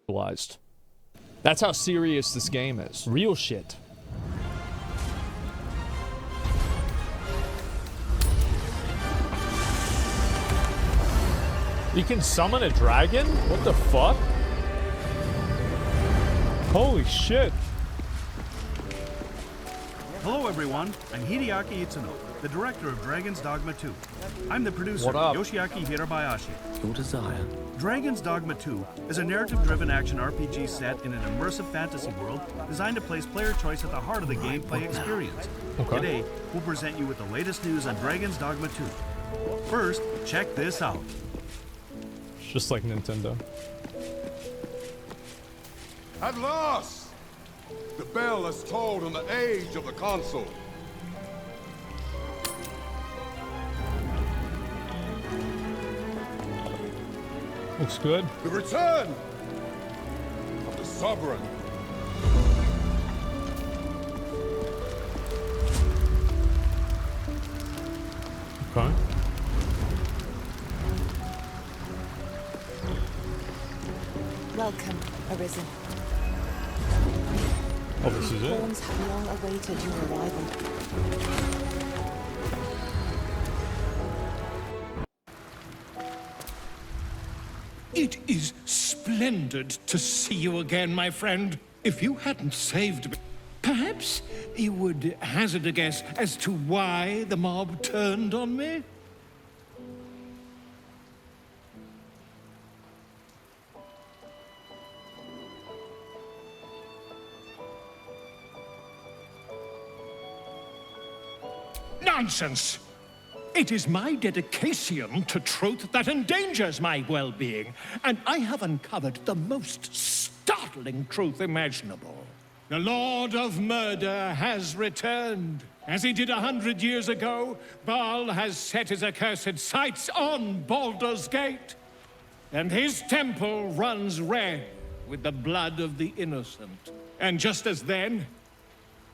realized. That's how serious this game is. Real shit. You can summon a dragon? What the fuck? Holy shit. Hello everyone, I'm Hideaki Itsuno, the director of Dragon's Dogma 2. I'm the producer, Yoshiaki Hirabayashi. Your desire. Dragon's Dogma 2 is a narrative-driven action RPG set in an immersive fantasy world designed to place player choice at the heart of the gameplay experience. Okay. Today, we'll present you with the latest news on Dragon's Dogma 2. First, check this out. It's just like Nintendo. At last! The bell has tolled on the age of the console. Looks good. The return of the Sovereign. Okay. Welcome, Arisen. Oh, this is it? Thorns have long awaited your arrival. It is splendid to see you again, my friend. If you hadn't saved me, perhaps you would hazard a guess as to why the mob turned on me? Nonsense! It is my dedication to truth that endangers my well-being, and I have uncovered the most startling truth imaginable. The Lord of Murder has returned. As he did 100 years ago, Baal has set his accursed sights on Baldur's Gate, and his temple runs red with the blood of the innocent. And just as then,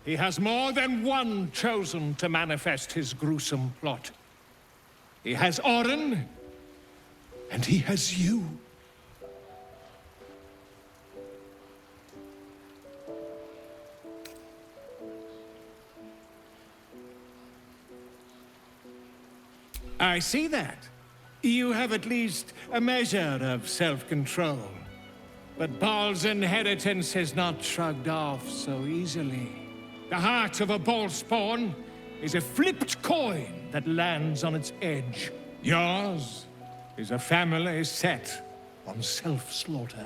he has more than one chosen to manifest his gruesome plot. He has Orin, and he has you. I see that. You have at least a measure of self-control. But Baal's inheritance is not shrugged off so easily. The heart of a ball-spawn is a flipped coin that lands on its edge. Yours is a family set on self-slaughter.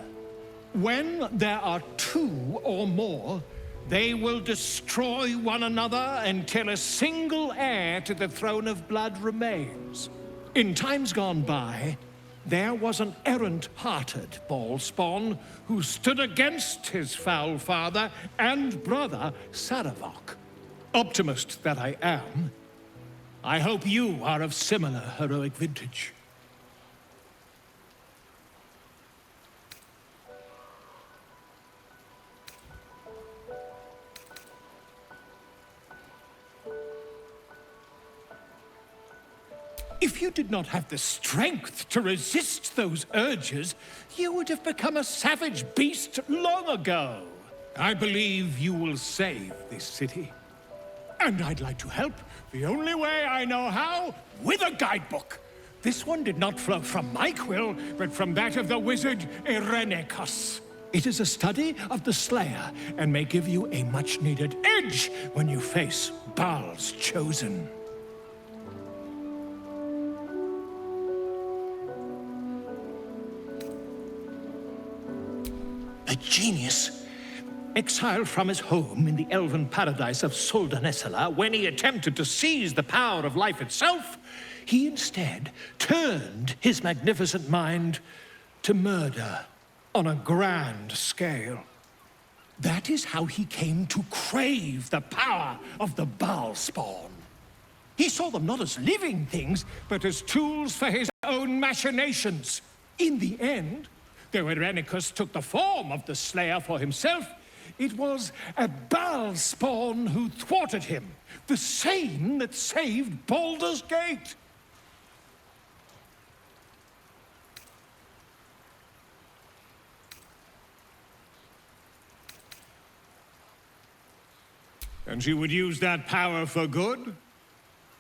When there are two or more, they will destroy one another until a single heir to the throne of blood remains. In times gone by, there was an errant-hearted ball-spawn who stood against his foul father and brother, Saravok. Optimist that I am, I hope you are of similar heroic vintage. If you did not have the strength to resist those urges, you would have become a savage beast long ago. I believe you will save this city. And I'd like to help, the only way I know how, with a guidebook. This one did not flow from my quill, but from that of the wizard Irenicus. It is a study of the Slayer, and may give you a much-needed edge when you face Baal's Chosen. A genius, exiled from his home in the elven paradise of Soldanessala, when he attempted to seize the power of life itself, he instead turned his magnificent mind to murder on a grand scale. That is how he came to crave the power of the Baal spawn. He saw them not as living things, but as tools for his own machinations. In the end, though Irenicus took the form of the Slayer for himself, it was a Baal spawn who thwarted him, the same that saved Baldur's Gate. And you would use that power for good?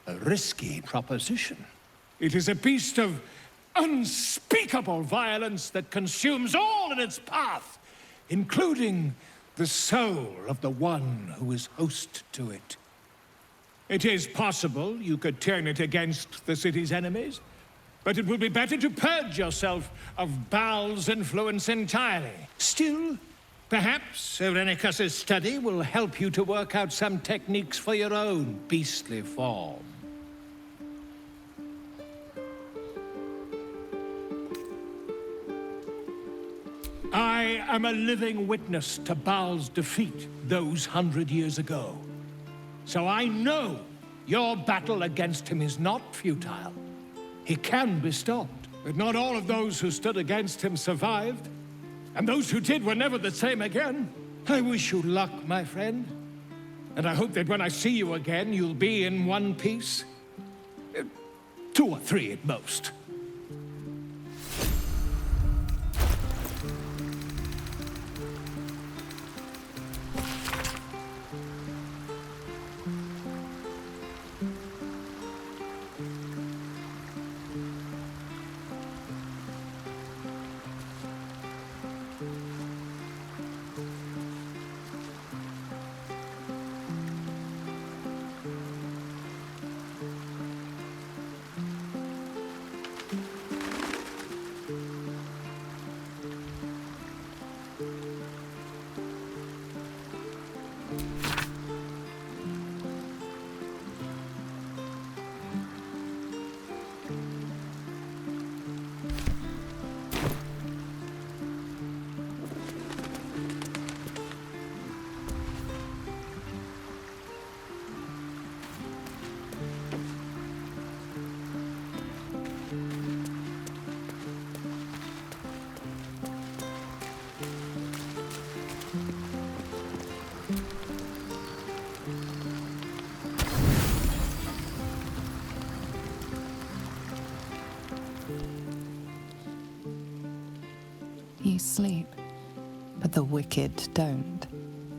A risky proposition. It is a beast of unspeakable violence that consumes all in its path, including the soul of the one who is host to it. It is possible you could turn it against the city's enemies, but it would be better to purge yourself of Baal's influence entirely. Still, perhaps Irenicus's study will help you to work out some techniques for your own beastly form. I am a living witness to Baal's defeat those 100 years ago. So I know your battle against him is not futile. He can be stopped, but not all of those who stood against him survived. And those who did were never the same again. I wish you luck, my friend. And I hope that when I see you again, you'll be in one piece. 2 or 3 at most. You sleep, but the wicked don't.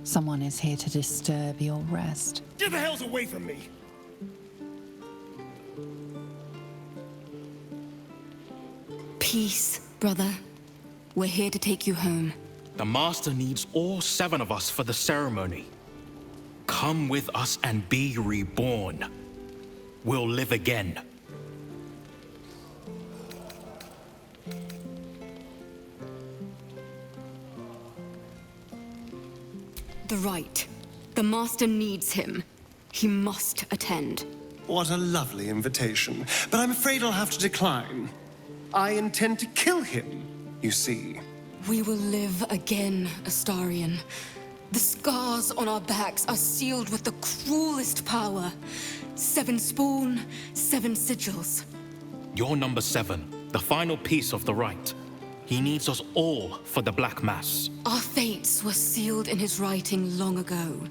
Someone is here to disturb your rest. Get the hells away from me! Peace, brother. We're here to take you home. The Master needs all 7 of us for the ceremony. Come with us and be reborn. We'll live again. The rite. The Master needs him. He must attend. What a lovely invitation. But I'm afraid I'll have to decline. I intend to kill him, you see. We will live again, Astarion. The scars on our backs are sealed with the cruelest power. 7 spawn, 7 sigils. You're number 7, the final piece of the rite. He needs us all for the Black Mass. Our fates were sealed in his writing long ago.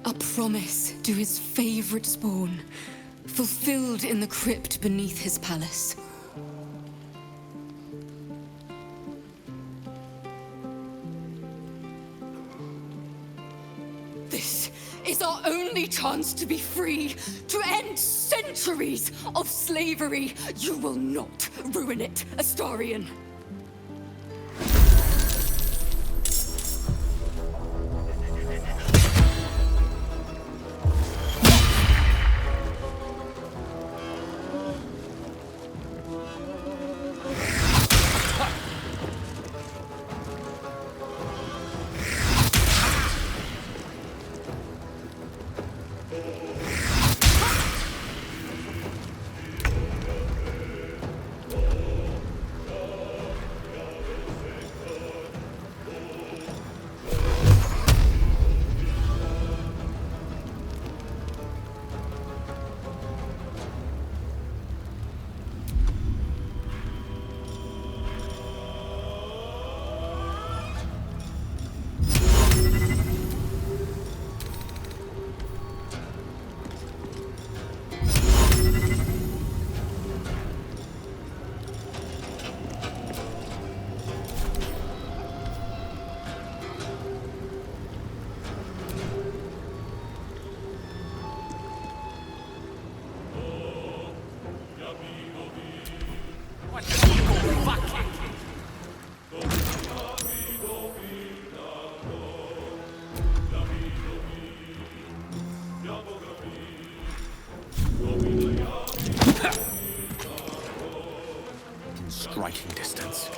A promise to his favorite spawn, fulfilled in the crypt beneath his palace. This is our only chance to be free, to end centuries of slavery. You will not ruin it, Astarion. Striking distance.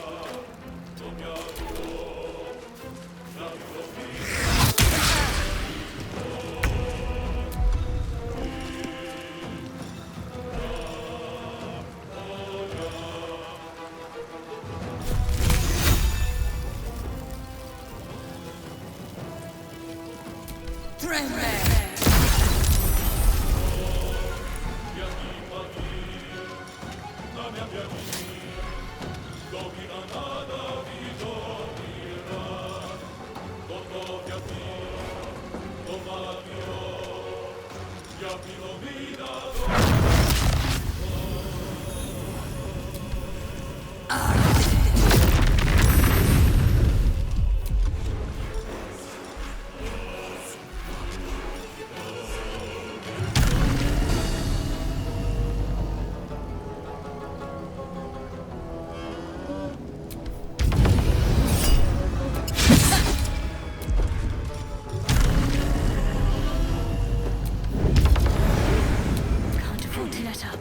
Can't afford to let up.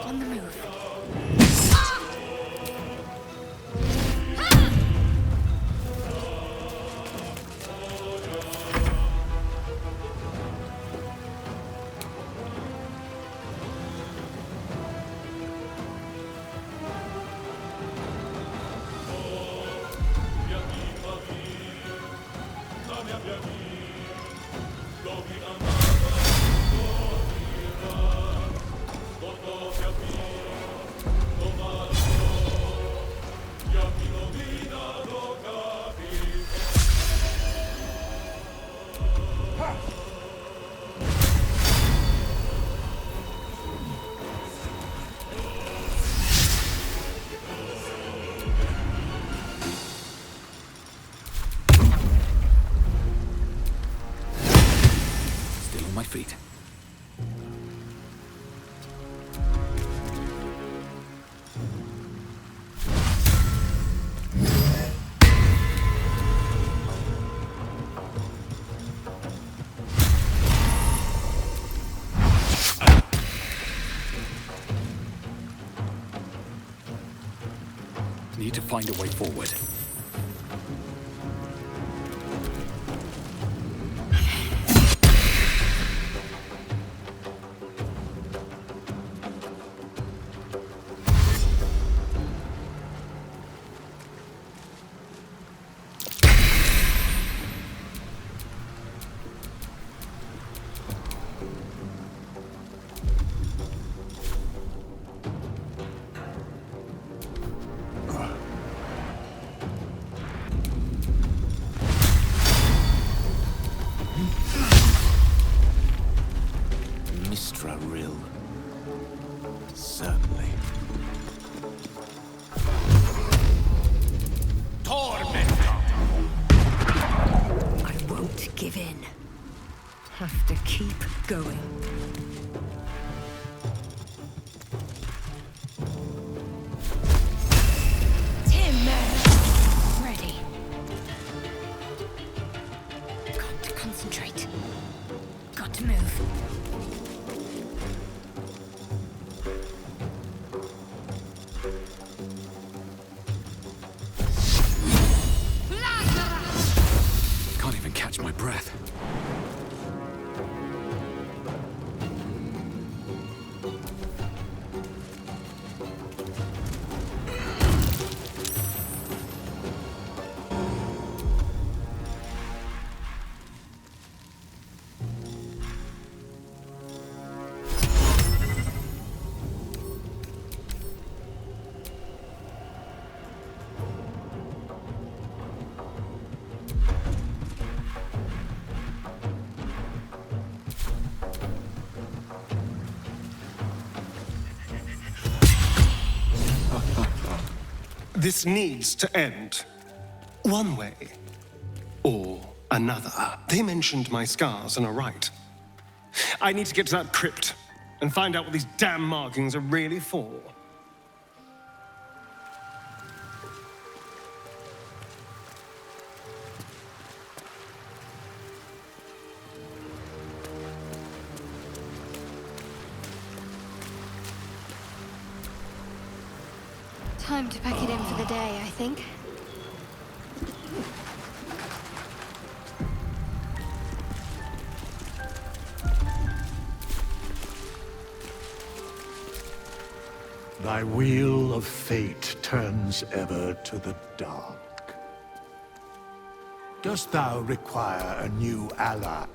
On the move. Still on my feet. Need to find a way forward. Certainly. I won't give in. Have to keep going. Timber! Ready. to move. Can't even catch my breath. This needs to end. One way or another. They mentioned my scars and are right. I need to get to that crypt and find out what these damn markings are really for. Time to pack it in for the day, I think. Thy wheel of fate turns ever to the dark. Dost thou require a new ally?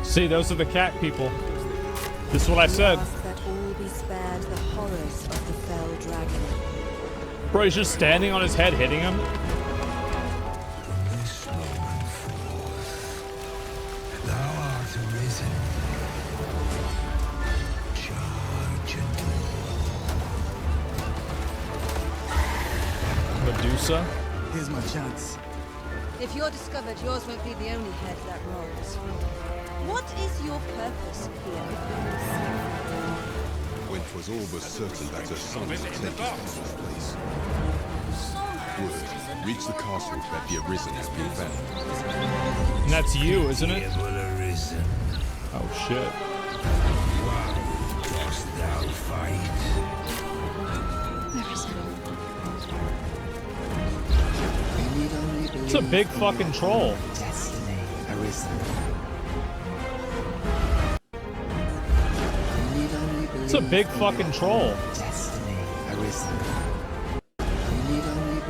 See, those are the cat people. This is what I said. That all be spared the horrors of the fell dragon. Bro, he's just standing on his head hitting him. Thou art arisen. Charge and Medusa? Here's my chance. If you're discovered, yours won't be the only head that rolls. What is your purpose here? When 'twas all but certain that her son was taken from this place, word reached the castle that the Arisen has been found. And that's you, isn't it? Arisen. Oh shit. Dost thou fight? It's a big fucking troll. Destiny arisen. It's a big fucking troll. Destiny arisen.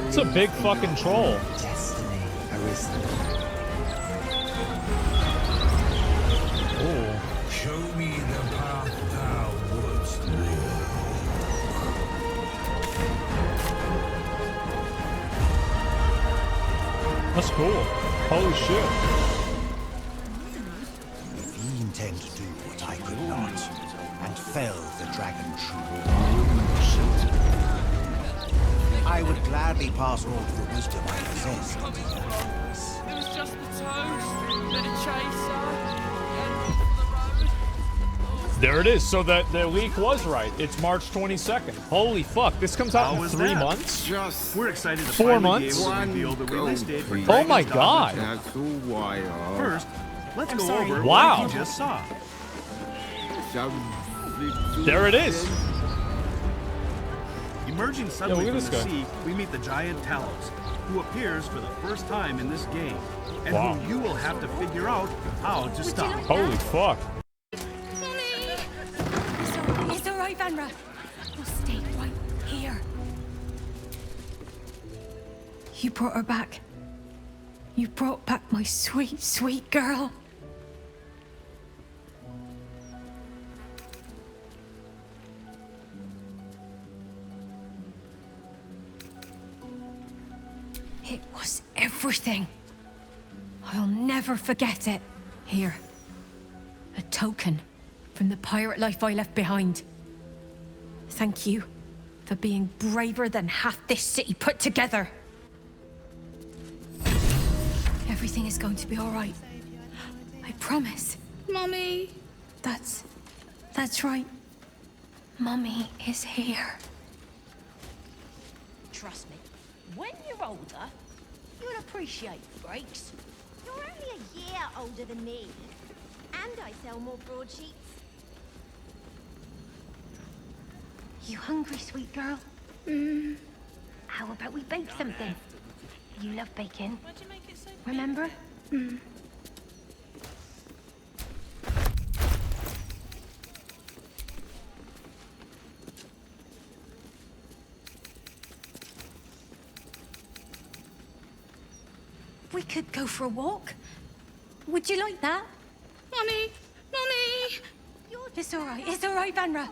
It's a big fucking troll. Destiny arisen. Oh. Show me the path thou wouldst walk. That's cool. Holy shit. If ye intend to do what I could not, and fell the dragon true, I would gladly pass all of the wisdom I possess. It was just the toast, then a chaser, and the road. There it is. So the leak was right. It's March 22nd. Holy fuck. This comes out How in was 3 that? months? We're excited to 4 finally months? be able to reveal the release date for Oh my Dragon's god. Dogma 2. First, let's go sorry. over Wow. what you just saw. There it is. Emerging suddenly look from at the this guy. sea, we meet the giant Talos, who appears for the first time in this game, and Wow. whom you will have to figure out how to stop. Holy fuck. It's all right, Vanra. We'll stay right here. You brought her back. You brought back my sweet, sweet girl. It was everything. I'll never forget it. Here. A token from the pirate life I left behind. Thank you for being braver than half this city put together. Everything is going to be all right. I promise. Mommy. That's right. Mommy is here. Trust me, when you're older, you'll appreciate breaks. You're only a year older than me. And I sell more broadsheets. You hungry, sweet girl? How about we bake something? You love baking. Remember? We could go for a walk. Would you like that? Mommy! Mommy! It's all right, Vanra.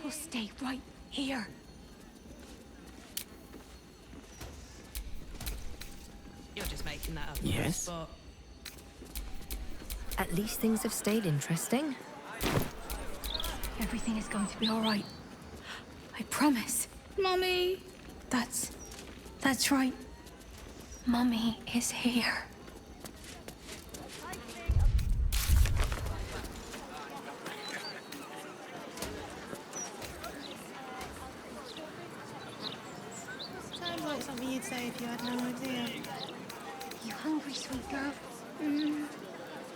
We'll stay right here. You're just making that up. Yes? But At least things have stayed interesting. Everything is going to be all right. I promise. Mommy. That's right. Mommy is here. Sounds like something you'd say if you had no idea. You hungry, sweet girl?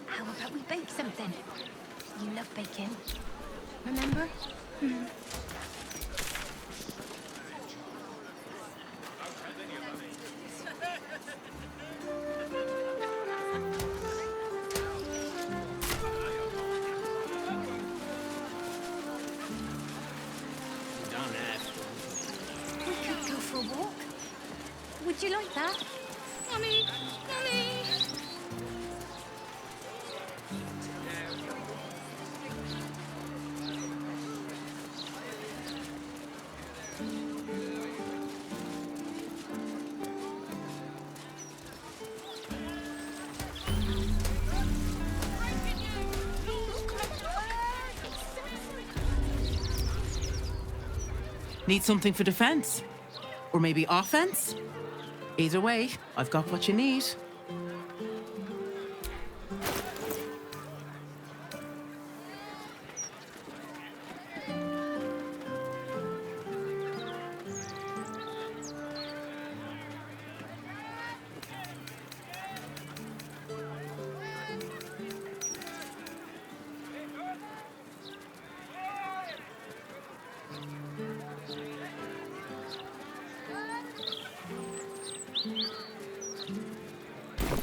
How about we bake something? You love baking. Remember? We could go for a walk. Would you like that? Mommy! Mommy! Need something for defense? Or maybe offense? Either way, I've got what you need.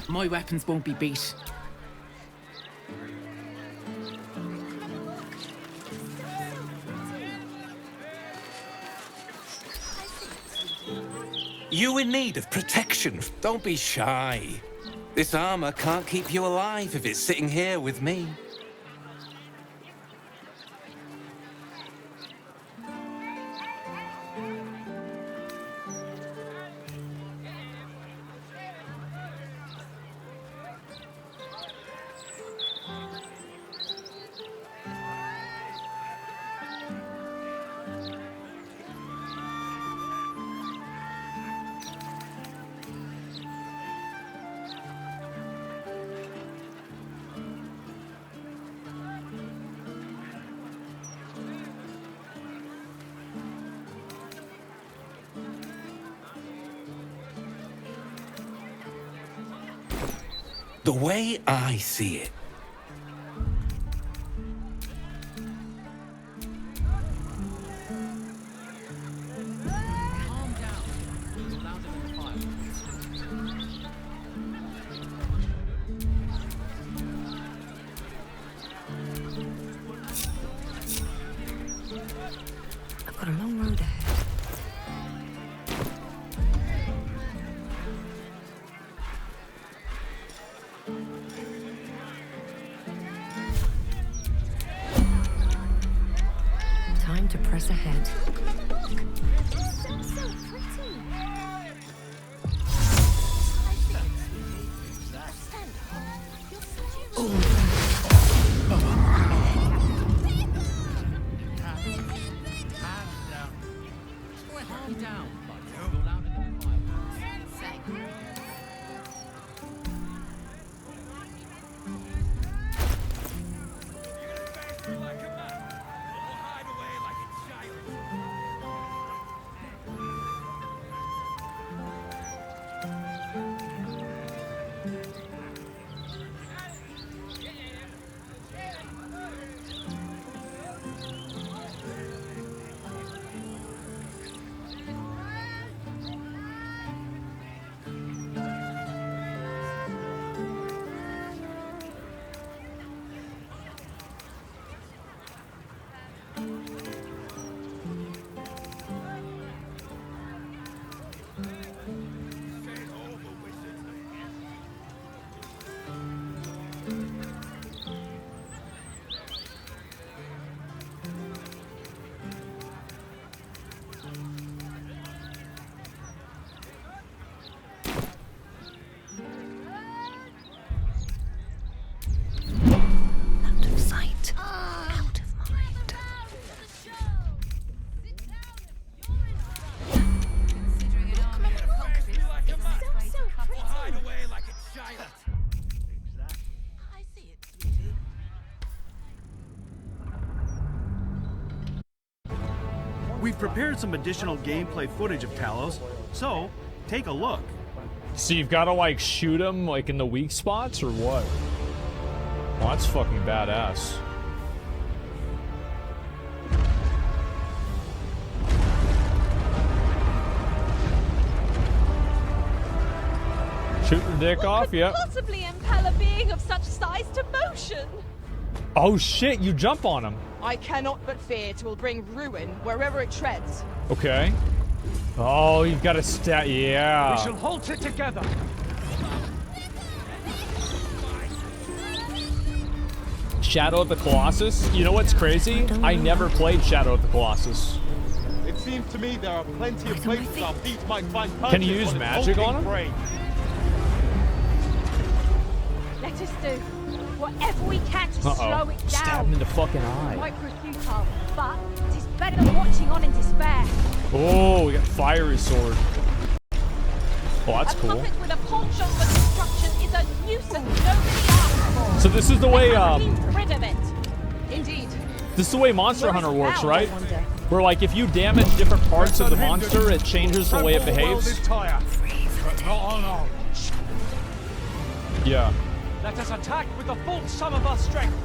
My weapons won't be beat. You in need of protection. Don't be shy. This armor can't keep you alive if it's sitting here with me. The way I see it, Got a long road ahead. Time to press ahead. We've prepared some additional gameplay footage of Talos, so take a look. So you've got to like shoot him like in the weak spots or what? Well, that's fucking badass. Shoot the dick off, yep. Possibly impel a being of such size to motion. Oh shit, you jump on him. I cannot but fear it will bring ruin wherever it treads. Okay. Oh, you've got to stat. Yeah. We shall halt it together. Shadow of the Colossus? You know what's crazy? I never played Shadow of the Colossus. It seems to me there are plenty of places our feet might find purchase. Can you use magic on him? Brain. Let us do whatever we can to slow it down. Stab him in the fucking eye. It might prove futile, but it is better than watching on in despair. Oh, we got fiery sword. Oh, that's cool. A puppet with a penchant for destruction is a nuisance nobody asks for. So this is the way, rid of it. Indeed. This is the way Monster Hunter works, right? Where like if you damage different parts of the monster, it changes the way it behaves. Yeah. Let us attack with the full sum of our strength.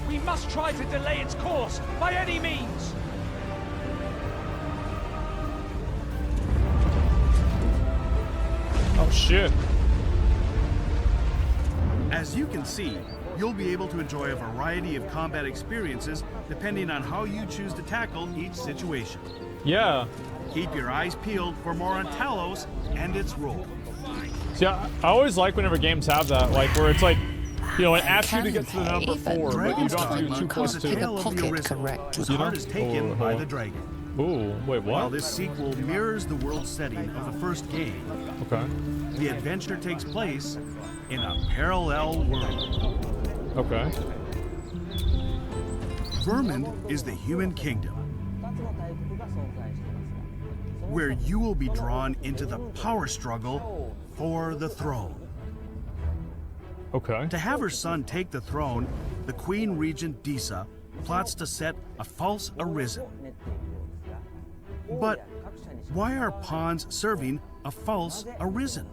We must try to delay its course by any means. Oh shit. As you can see, you'll be able to enjoy a variety of combat experiences depending on how you choose to tackle each situation. Yeah. Keep your eyes peeled for more on Talos and its role. See, I always like whenever games have that, like where it's like, you know, it asks you to get to the number 4, but you don't have to do 2 plus 2. Whose heart is taken by the dragon. Ooh, wait, what? While this sequel mirrors the world setting of the first game, okay, the adventure takes place in a parallel world. Okay. Vermund is the human kingdom, where you will be drawn into the power struggle for the throne. Okay. To have her son take the throne, the Queen Regent Disa plots to set a false arisen. But why are pawns serving a false arisen?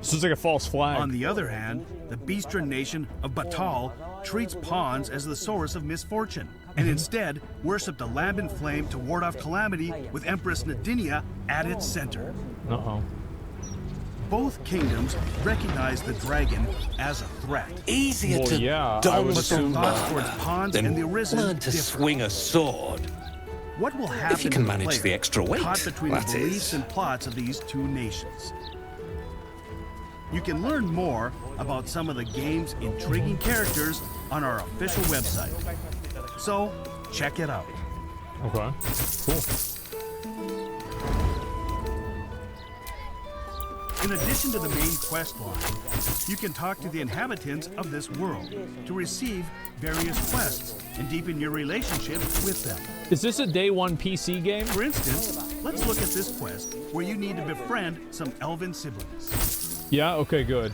So it's like a false flag. On the other hand, the Beastren nation of Batal treats pawns as the source of misfortune, and instead worship the Lambent Flame to ward off calamity with Empress Nadinia at its center. Uh-oh. Both kingdoms recognize the dragon as a threat. Easier to yeah, don but their thoughts towards pawns and the arisen learn to differ. swing a sword. What will happen If you can to the manage player the extra weight, caught between that the beliefs is. and plots of these two nations? You can learn more about some of the game's intriguing characters on our official website. So, check it out. Okay, cool. In addition to the main quest line, you can talk to the inhabitants of this world to receive various quests and deepen your relationship with them. Is this a day one PC game? For instance, let's look at this quest where you need to befriend some elven siblings. Yeah, okay, good.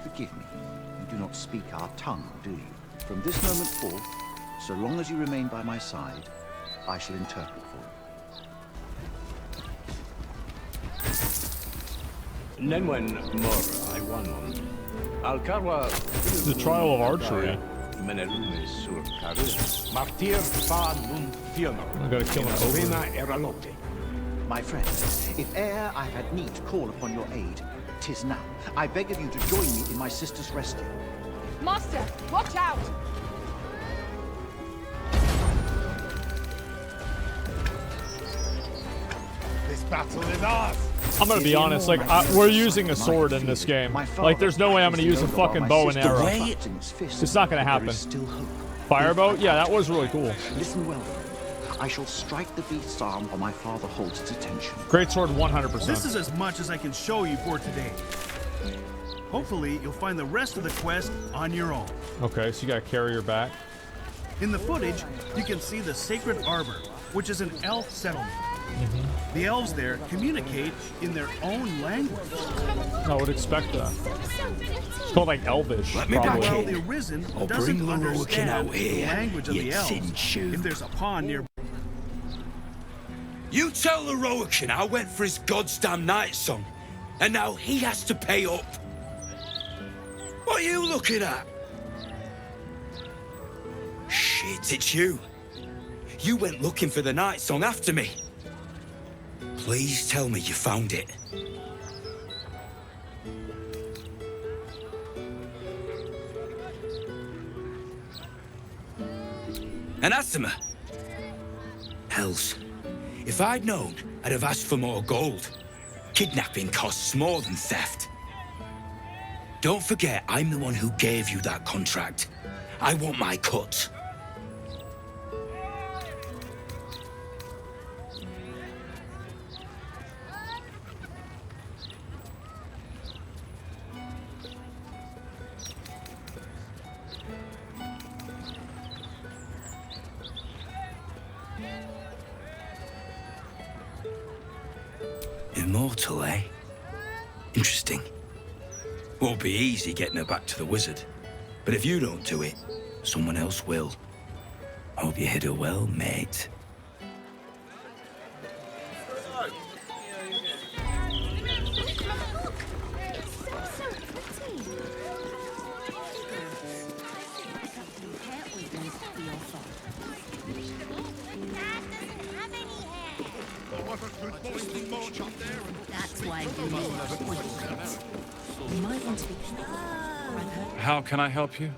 Forgive me. You do not speak our tongue, do you? From this moment forth, so long as you remain by my side, I shall interpret for you. The trial of archery. I gotta kill an ogre. My friend, if e'er I had need to call upon your aid, 'tis now. I beg of you to join me in my sister's rescue. Master, watch out! This battle is ours. I'm gonna be honest, like, we're using a sword in this game. Like, there's no way I'm gonna use a fucking bow and arrow. It's not gonna happen. Firebow? Yeah, that was really cool. Listen well, though. I shall strike the beast's arm while my father holds its attention. Great sword, 100%. This is as much as I can show you for today. Hopefully, you'll find the rest of the quest on your own. Okay, so you gotta carry her back. In the footage, you can see the Sacred Arbor, which is an elf settlement. The elves there communicate in their own language. I would expect that. It's called like Elvish, probably. Well, the Arisen I'll doesn't bring Lorokin out understand the here, language of you the elves. chinchu. If there's a pond near, You tell Lorokin I went for his goddamn night song, and now he has to pay up. What are you looking at? Shit, it's you. You went looking for the night song after me. Please tell me you found it. And Asima? Hells. If I'd known, I'd have asked for more gold. Kidnapping costs more than theft. Don't forget, I'm the one who gave you that contract. I want my cut. Immortal, eh? Interesting. Won't be easy getting her back to the wizard. But if you don't do it, someone else will. Hope you hit her well, mate. That's why you might want to be. How can I help you?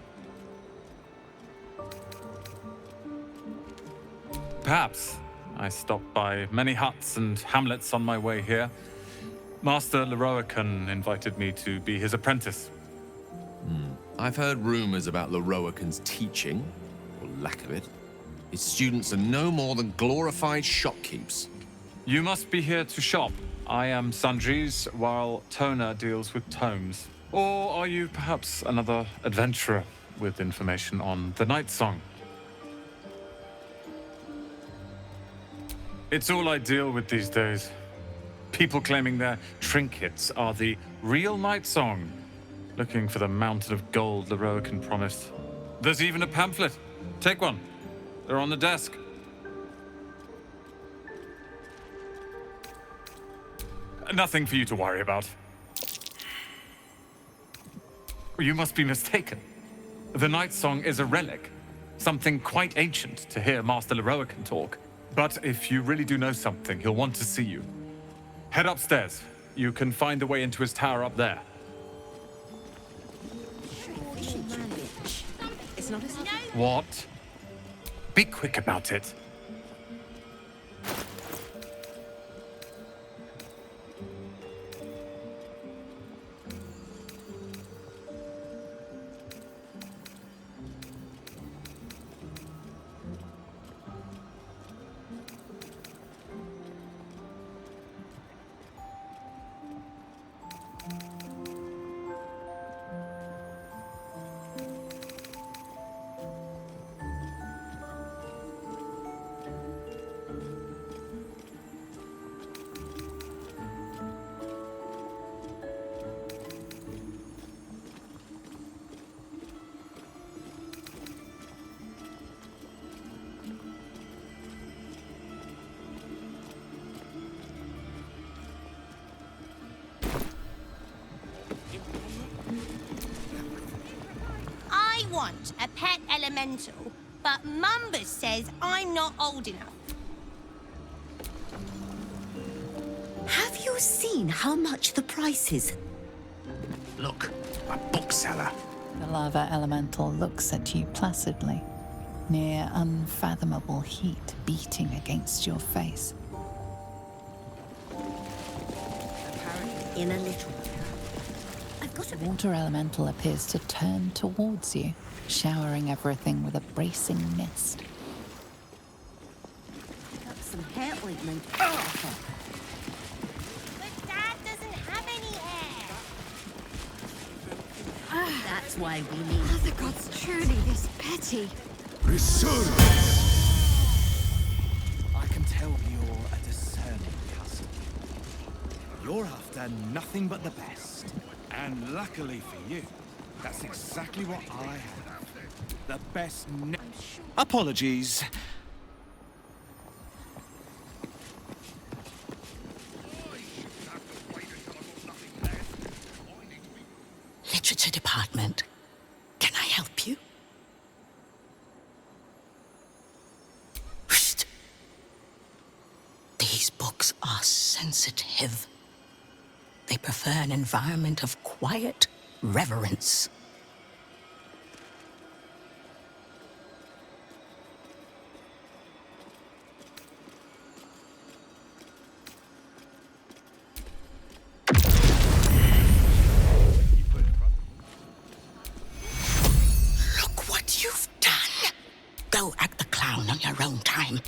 Perhaps. I stopped by many huts and hamlets on my way here. Master Loroakan invited me to be his apprentice. I've heard rumors about Loroakan's teaching, or lack of it. His students are no more than glorified shopkeepers. You must be here to shop. I am Sanji's, while Tona deals with tomes. Or are you perhaps another adventurer with information on the Night Song? It's all I deal with these days. People claiming their trinkets are the real Night Song, looking for the mountain of gold Loroakan promised. There's even a pamphlet. Take one. They're on the desk. Nothing for you to worry about. You must be mistaken. The Night Song is a relic, something quite ancient to hear Master Loroakan talk. But if you really do know something, he'll want to see you. Head upstairs. You can find the way into his tower up there. manage. It's not as... What? Be quick about it. I want a pet elemental, but Mumbus says I'm not old enough. Have you seen how much the price is? Look, a bookseller. The lava elemental looks at you placidly, near unfathomable heat beating against your face. Apparently, in a little while. I've got The water elemental appears to turn towards you, showering everything with a bracing mist. Got some hair ointment. But Dad doesn't have any hair. That's why we need... Are the gods truly this petty? Resurgence! I can tell you're a discerning customer. You're after nothing but the best. And luckily for you, that's exactly what I have. The best Apologies. Literature department. Can I help you? Whoosh. These books are sensitive. They prefer an environment of quiet reverence. Look what you've done. Go act the clown on your own time.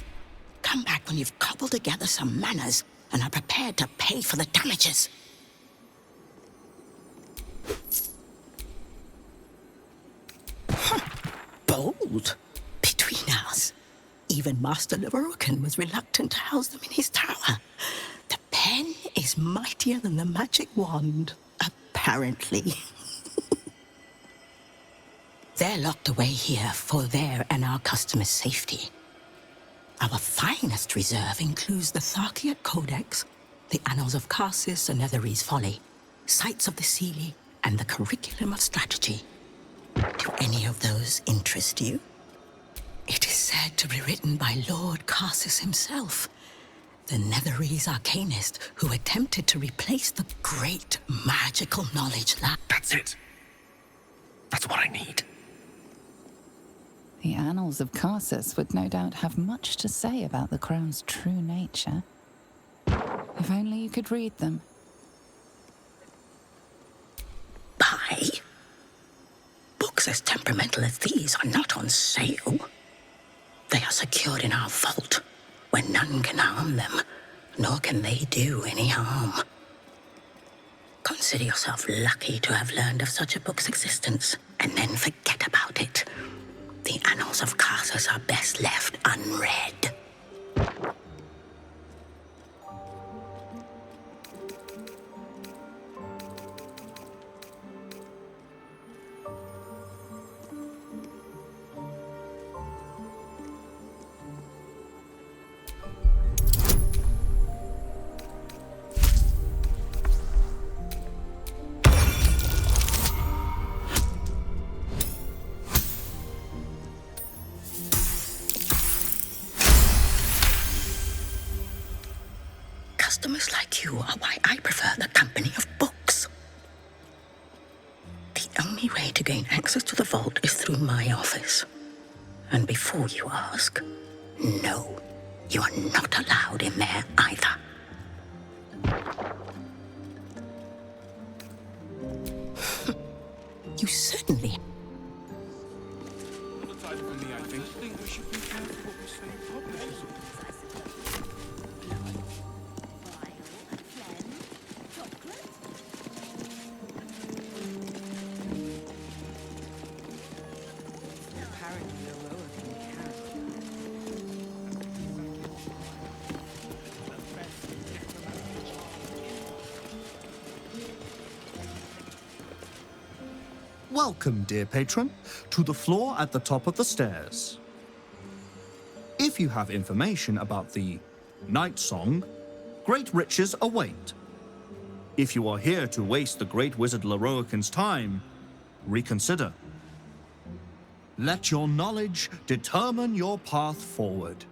Come back when you've cobbled together some manners and are prepared to pay for the damages. Bold. Between us, even Master Leverokin was reluctant to house them in his tower. The pen is mightier than the magic wand, apparently. They're locked away here for their and our customers' safety. Our finest reserve includes the Tharkiot Codex, the Annals of Karsus and Netherese Folly, Sights of the Seelie, and the Curriculum of Strategy. Do any of those interest you? It is said to be written by Lord Karsus himself, the Netherese arcanist who attempted to replace the great magical knowledge lab. That's it. That's what I need. The Annals of Karsus would no doubt have much to say about the crown's true nature. If only you could read them. Buy? Books as temperamental as these are not on sale. They are secured in our vault, where none can harm them, nor can they do any harm. Consider yourself lucky to have learned of such a book's existence, and then forget about it. The Annals of Karsus are best left unread. Customers like you are why I prefer the company of books. The only way to gain access to the vault is through my office. And before you ask, no, you are not allowed in there either. You certainly... I think we should be careful what we say in public. Welcome, dear patron, to the floor at the top of the stairs. If you have information about the Night Song, great riches await. If you are here to waste the great wizard Leroican's time, reconsider. Let your knowledge determine your path forward.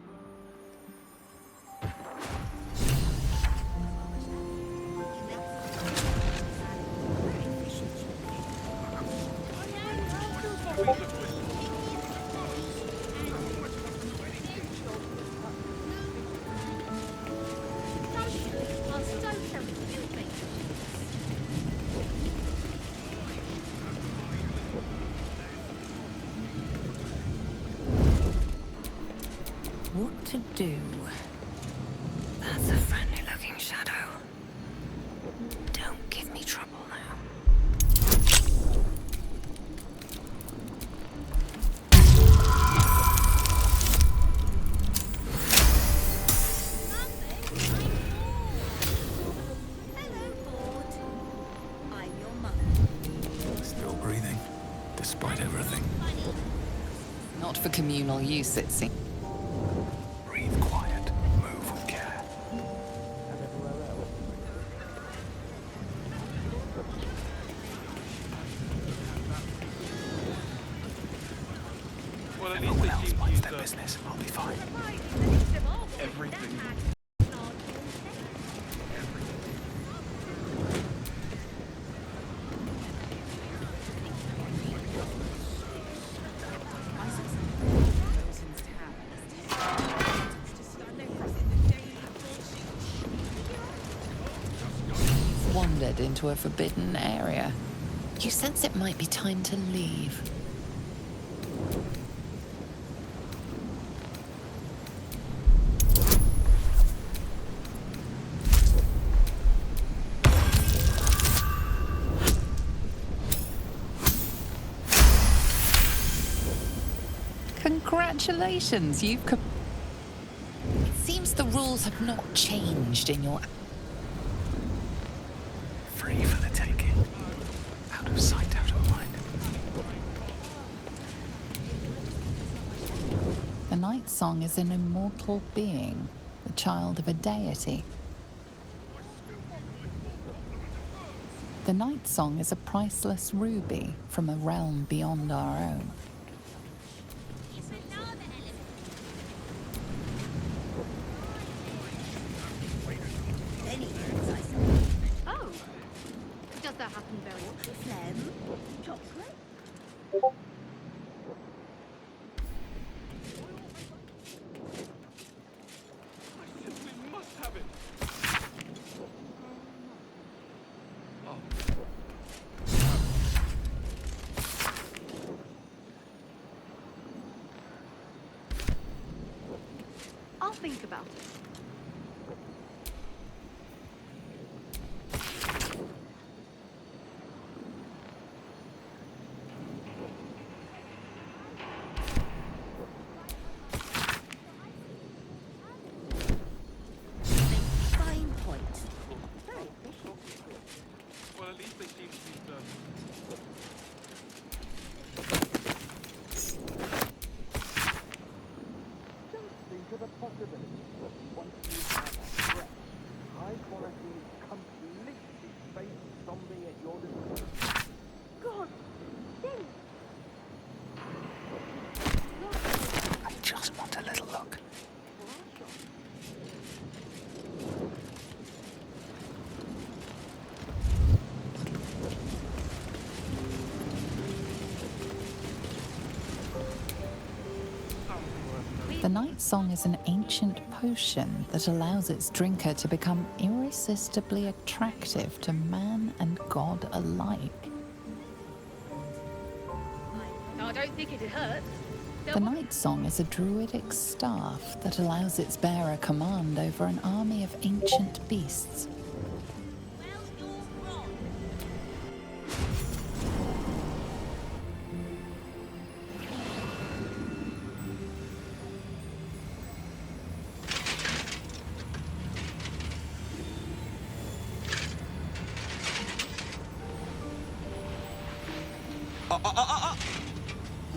What to do? That's a friendly-looking shadow. Don't give me trouble now. Still breathing, despite everything. Not for communal use, it seems. Breathe quiet, move with care. Well, at Everyone else minds their business. I'll be fine. Everything. Wandered into a forbidden area. You sense it might be time to leave. Congratulations, you've... It seems the rules have not changed in your... Free for the taking. Out of sight, out of mind. The Night Song is an immortal being, the child of a deity. The Night Song is a priceless ruby from a realm beyond our own. Oh, does that happen very often? Phlegm? Chocolate? We must have it. I'll think about it. Fine point. Well, at least they seem to be Think of the possibilities. The Night Song is an ancient potion that allows its drinker to become irresistibly attractive to man and god alike. I don't think it'd hurt. The Night Song is a druidic staff that allows its bearer command over an army of ancient beasts.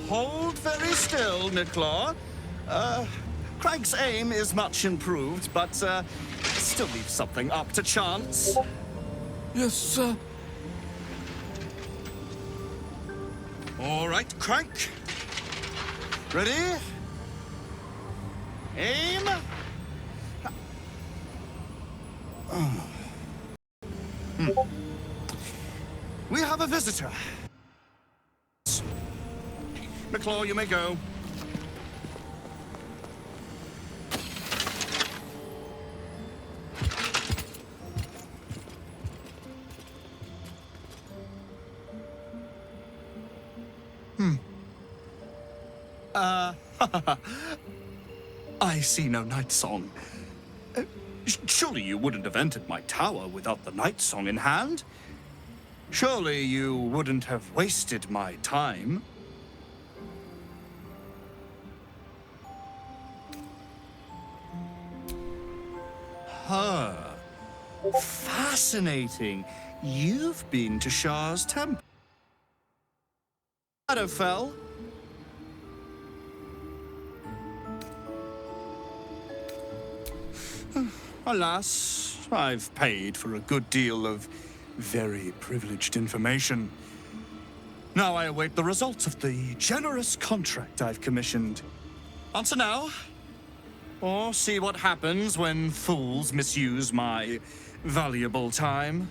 Hold very still, Nicklaw. Craig's aim is much improved, but still leaves something up to chance. Yes, sir. All right, Crank. Ready? Aim. We have a visitor. Nicklaw, you may go. I see no Night Song. Surely you wouldn't have entered my tower without the Night Song in hand? Surely you wouldn't have wasted my time? Fascinating. You've been to Shah's temple. Shadowfell. Alas, I've paid for a good deal of very privileged information. Now I await the results of the generous contract I've commissioned. Answer now, or see what happens when fools misuse my valuable time.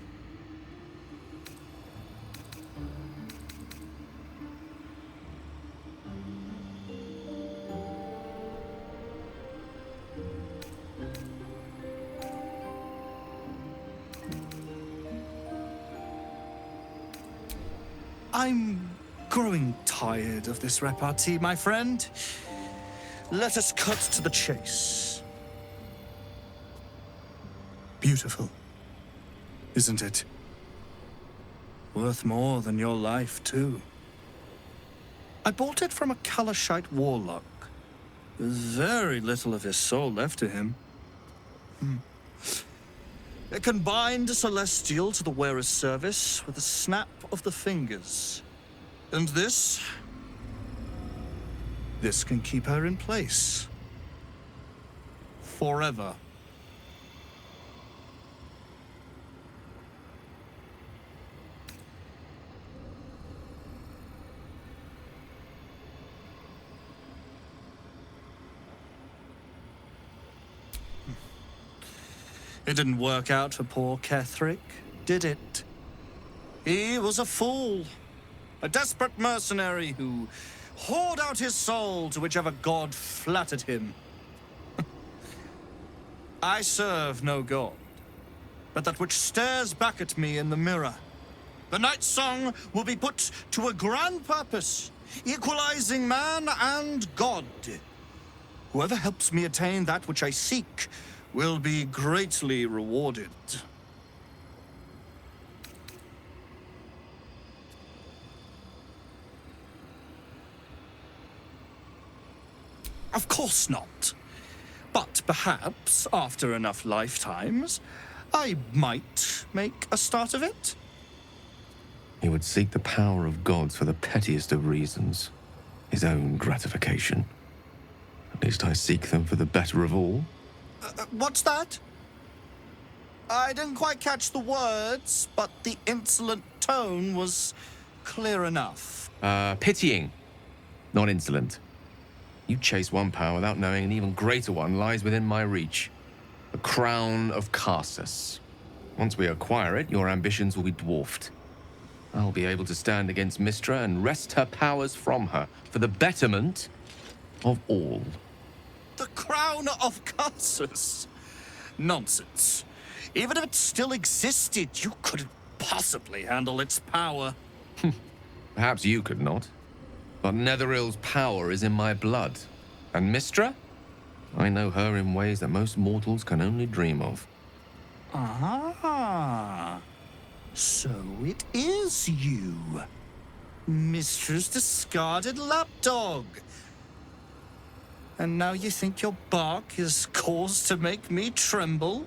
I'm growing tired of this repartee, my friend. Let us cut to the chase. Beautiful, isn't it? Worth more than your life, too. I bought it from a Kalashite warlock. There's very little of his soul left to him. It can bind a celestial to the wearer's service with a snap of the fingers. And this can keep her in place. Forever. It didn't work out for poor Ketherick, did it? He was a fool. A desperate mercenary who poured out his soul to whichever god flattered him. I serve no god, but that which stares back at me in the mirror. The Night Song will be put to a grand purpose, equalizing man and god. Whoever helps me attain that which I seek will be greatly rewarded. Of course not. But perhaps, after enough lifetimes, I might make a start of it. He would seek the power of gods for the pettiest of reasons. His own gratification. At least I seek them for the better of all. What's that? I didn't quite catch the words, but the insolent tone was clear enough. Pitying, not insolent. You chase one power without knowing an even greater one lies within my reach. The crown of Karsus. Once we acquire it, your ambitions will be dwarfed. I'll be able to stand against Mystra and wrest her powers from her for the betterment of all. The crown of Carsus? Nonsense. Even if it still existed, you couldn't possibly handle its power. Perhaps you could not. But Netherill's power is in my blood. And Mystra? I know her in ways that most mortals can only dream of. Ah. So it is you. Mystra's discarded lapdog. And now you think your bark is cause to make me tremble?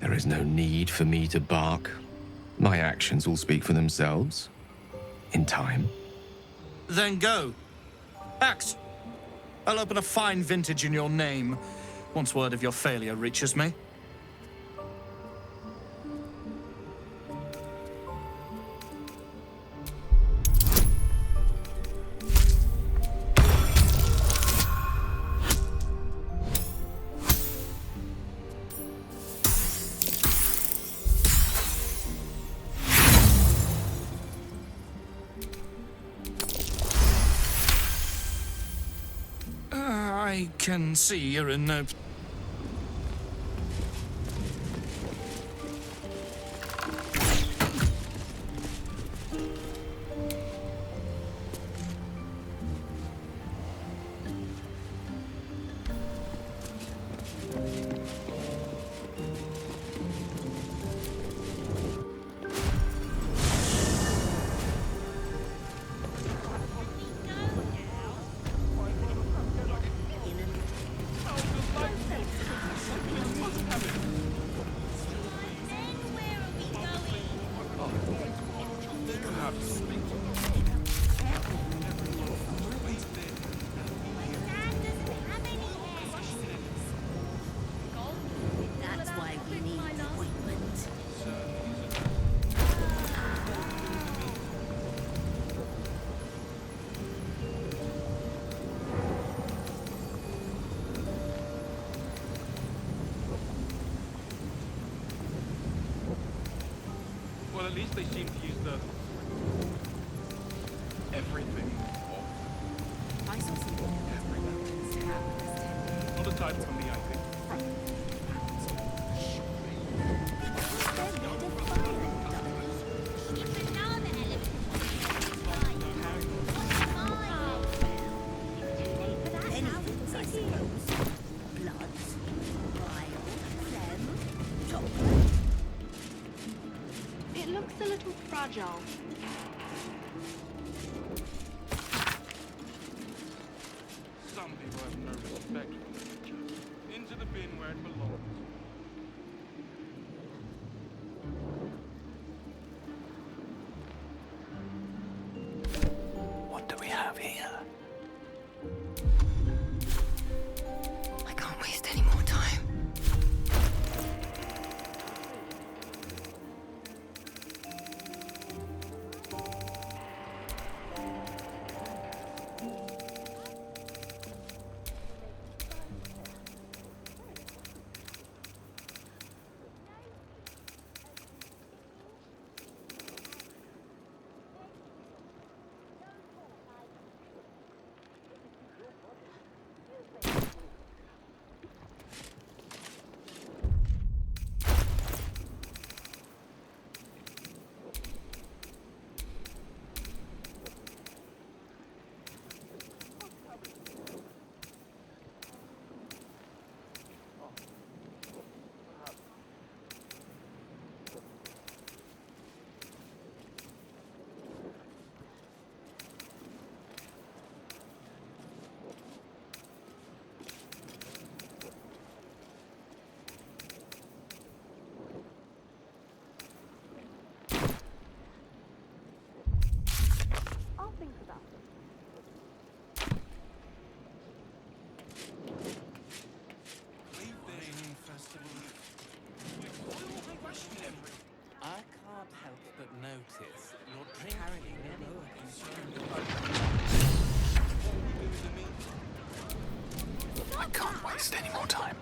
There is no need for me to bark. My actions will speak for themselves. In time. Then go. Act. I'll open a fine vintage in your name once word of your failure reaches me. I can see you're in no... That's why we need ointment. Well, at least they seem to use the everything off. I saw some Not aside from me, I think. It looks a little fragile. Some people have no respect for nature. Into the bin where it belongs. What do we have here? I can't waste any more time. I can't help but notice you're carrying I can't waste any more time.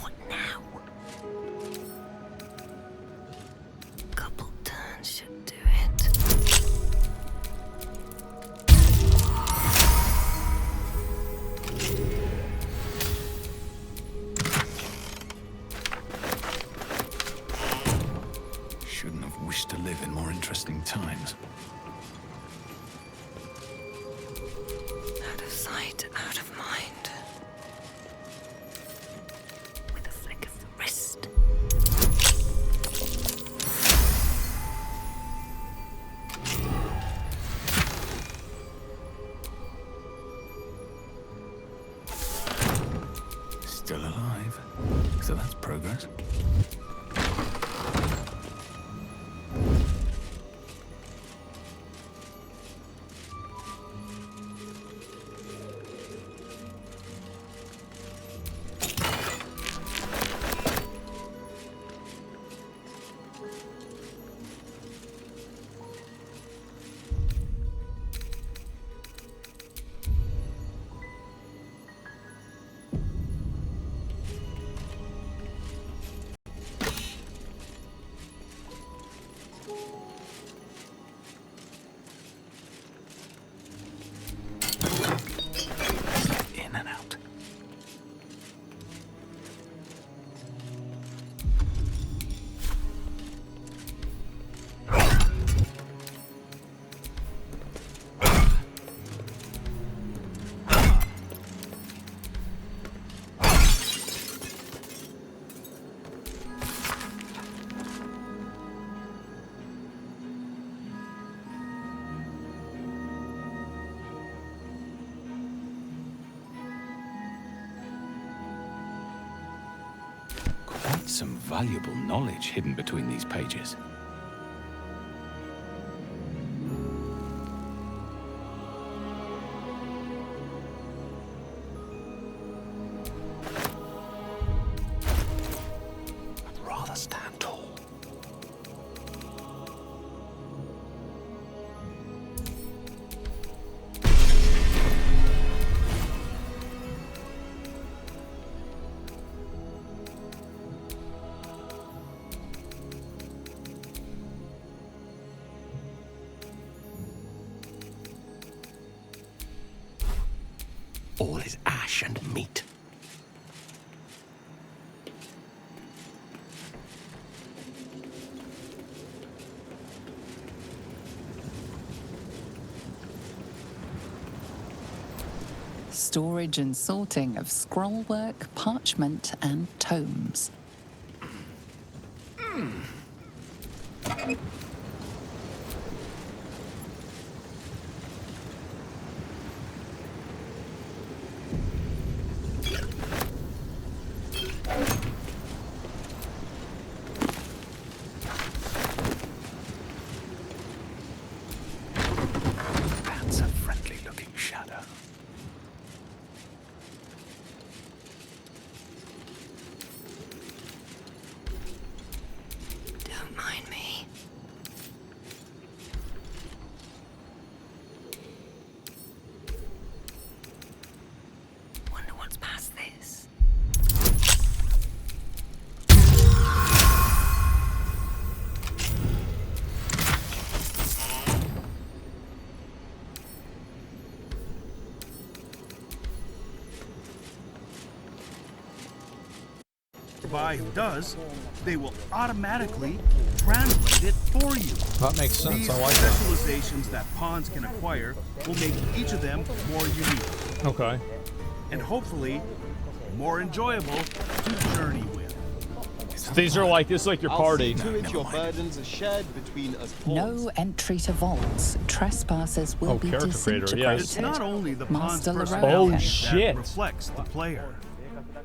What now? Couple turns should do it. Shouldn't have wished to live in more interesting times. Out of sight, out of mind. With a flick of the wrist. Still alive. So that's progress. In and out. Quite some valuable knowledge hidden between these pages. I'd rather stand tall. All is ash and meat. Storage and sorting of scrollwork, parchment, and tomes. That's a friendly-looking shadow. Don't mind me. Wonder what's past this. By who does, they will automatically translate it for you. That makes sense. These I like that. specializations that pawns can acquire will make each of them more unique. Okay. And hopefully, more enjoyable to journey with. These are like, this is like your party. Your burdens are shared between us pawns. No entry to vaults. Trespassers will be character creator, disintegrated. yes. It's not only the pawn's Master personality Oh, that shit. reflects the player.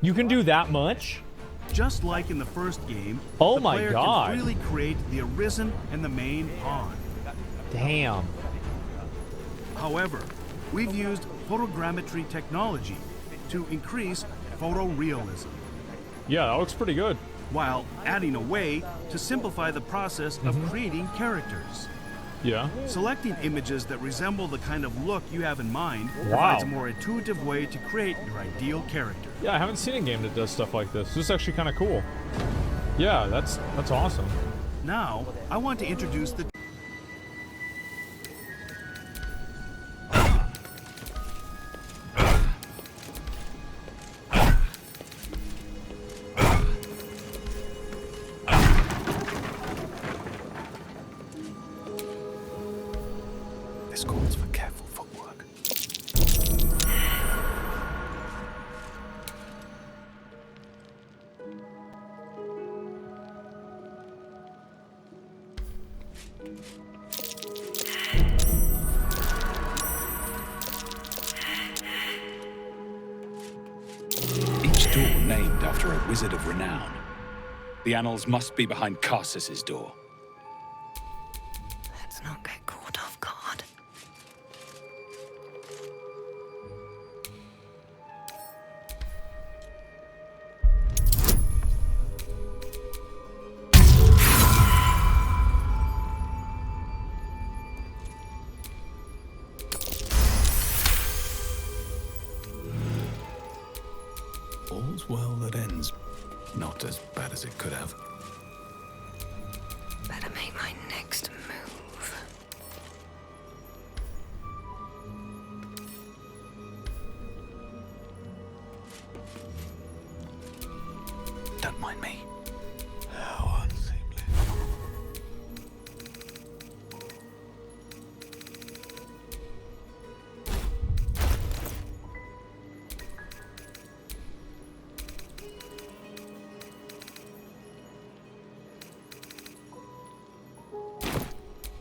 You can do that much? Just like in the first game, Oh the my player God. can freely create the arisen and the main pawn. Damn. However, we've used photogrammetry technology to increase photorealism, Yeah, that looks pretty good. while adding a way to simplify the process of creating characters. Yeah. Selecting images that resemble the kind of look you have in mind Wow. provides a more intuitive way to create your ideal character. Yeah, I haven't seen a game that does stuff like this. This is actually kind of cool. Yeah, that's awesome. Now, I want to introduce the This calls for careful footwork. Each door named after a wizard of renown. The annals must be behind Carsus's door. Let's not get caught off guard. All's well that ends. Not as bad as it could have. Better make my next move. Don't mind me. How unseemly.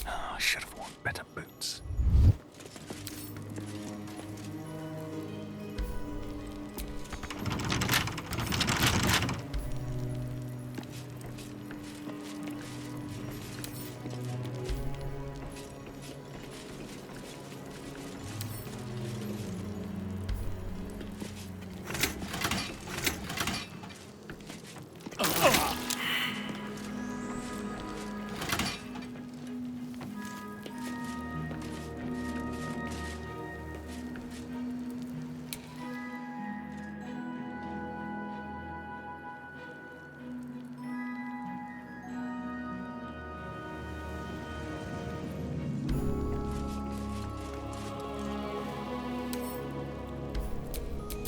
I should have worn better boots.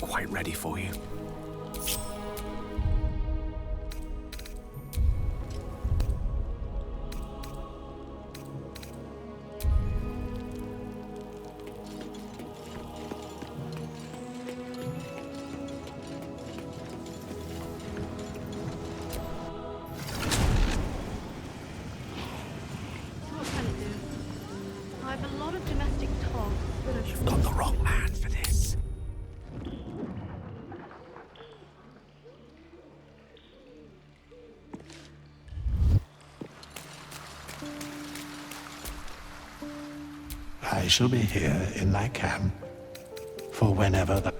Quite ready for you. What can it do? I have a lot of domestic tasks that are... You've got the wrong man for this. I shall be here in thy camp for whenever the...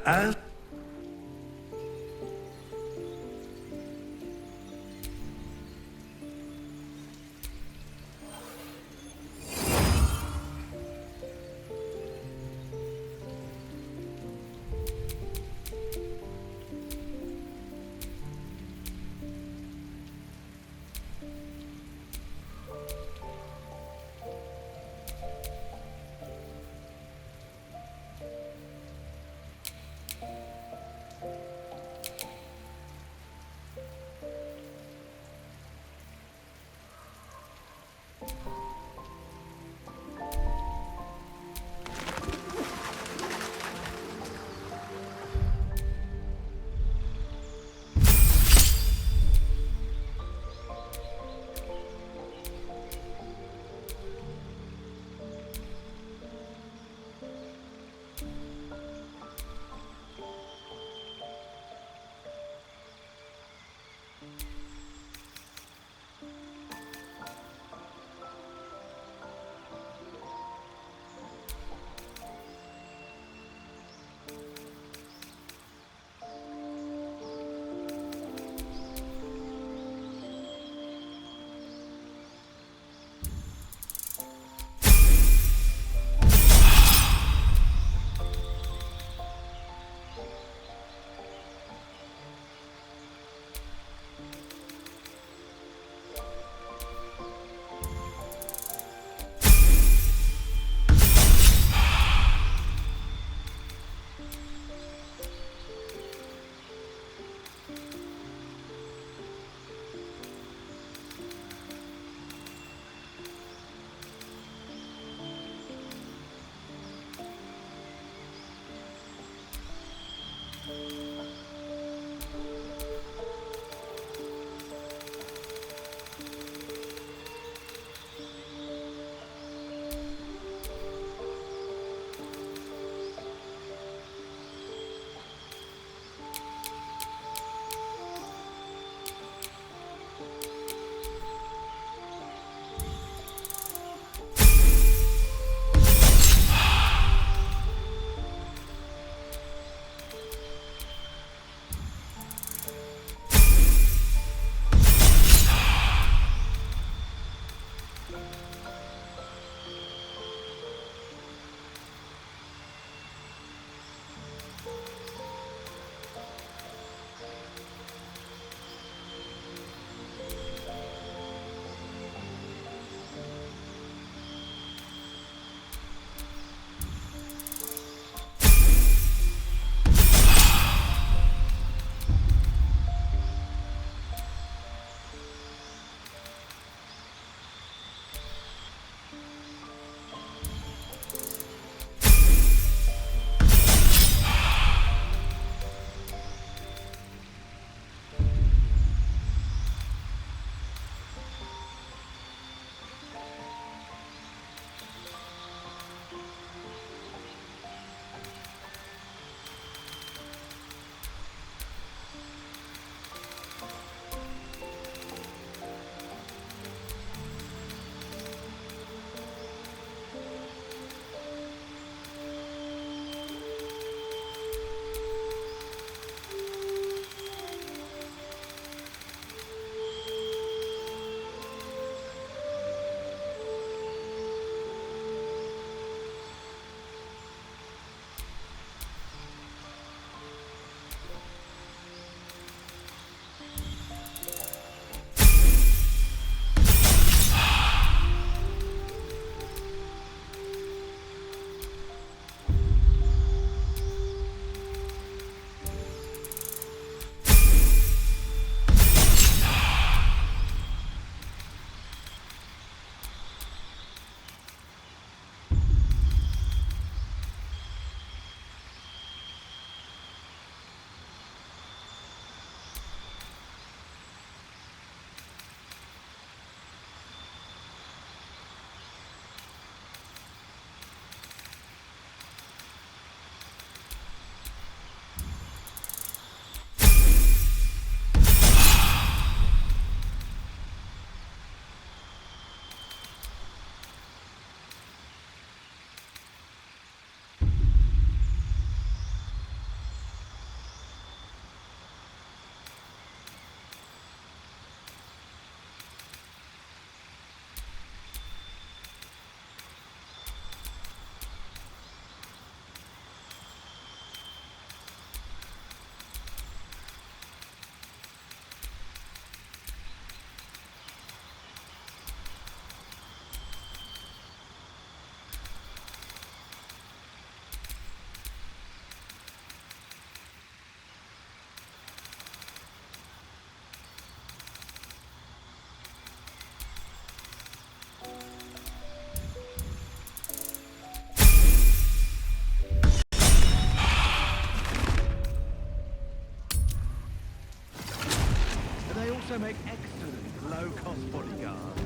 make excellent low-cost bodyguards.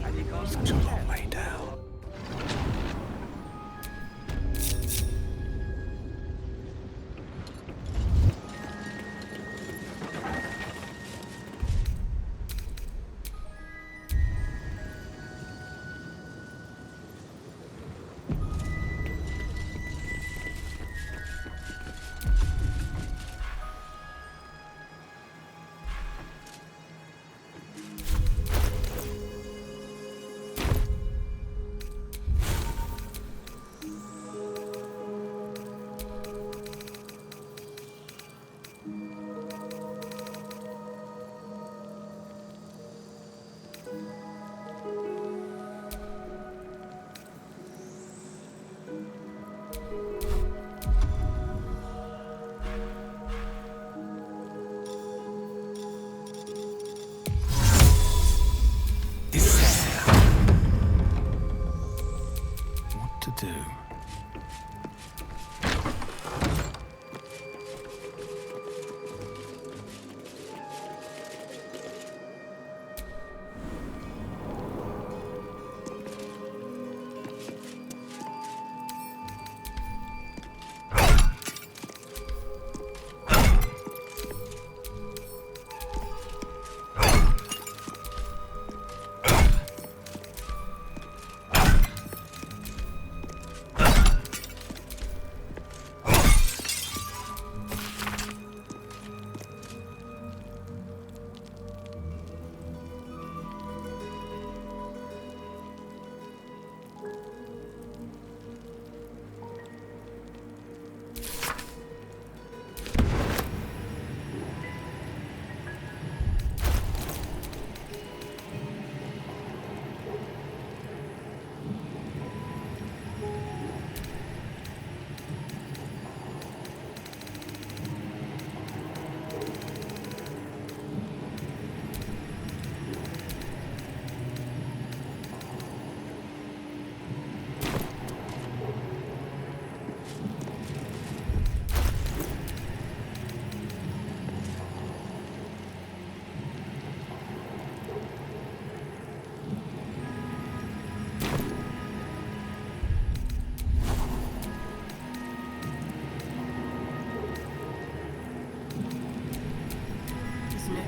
And you can't Such a long way down.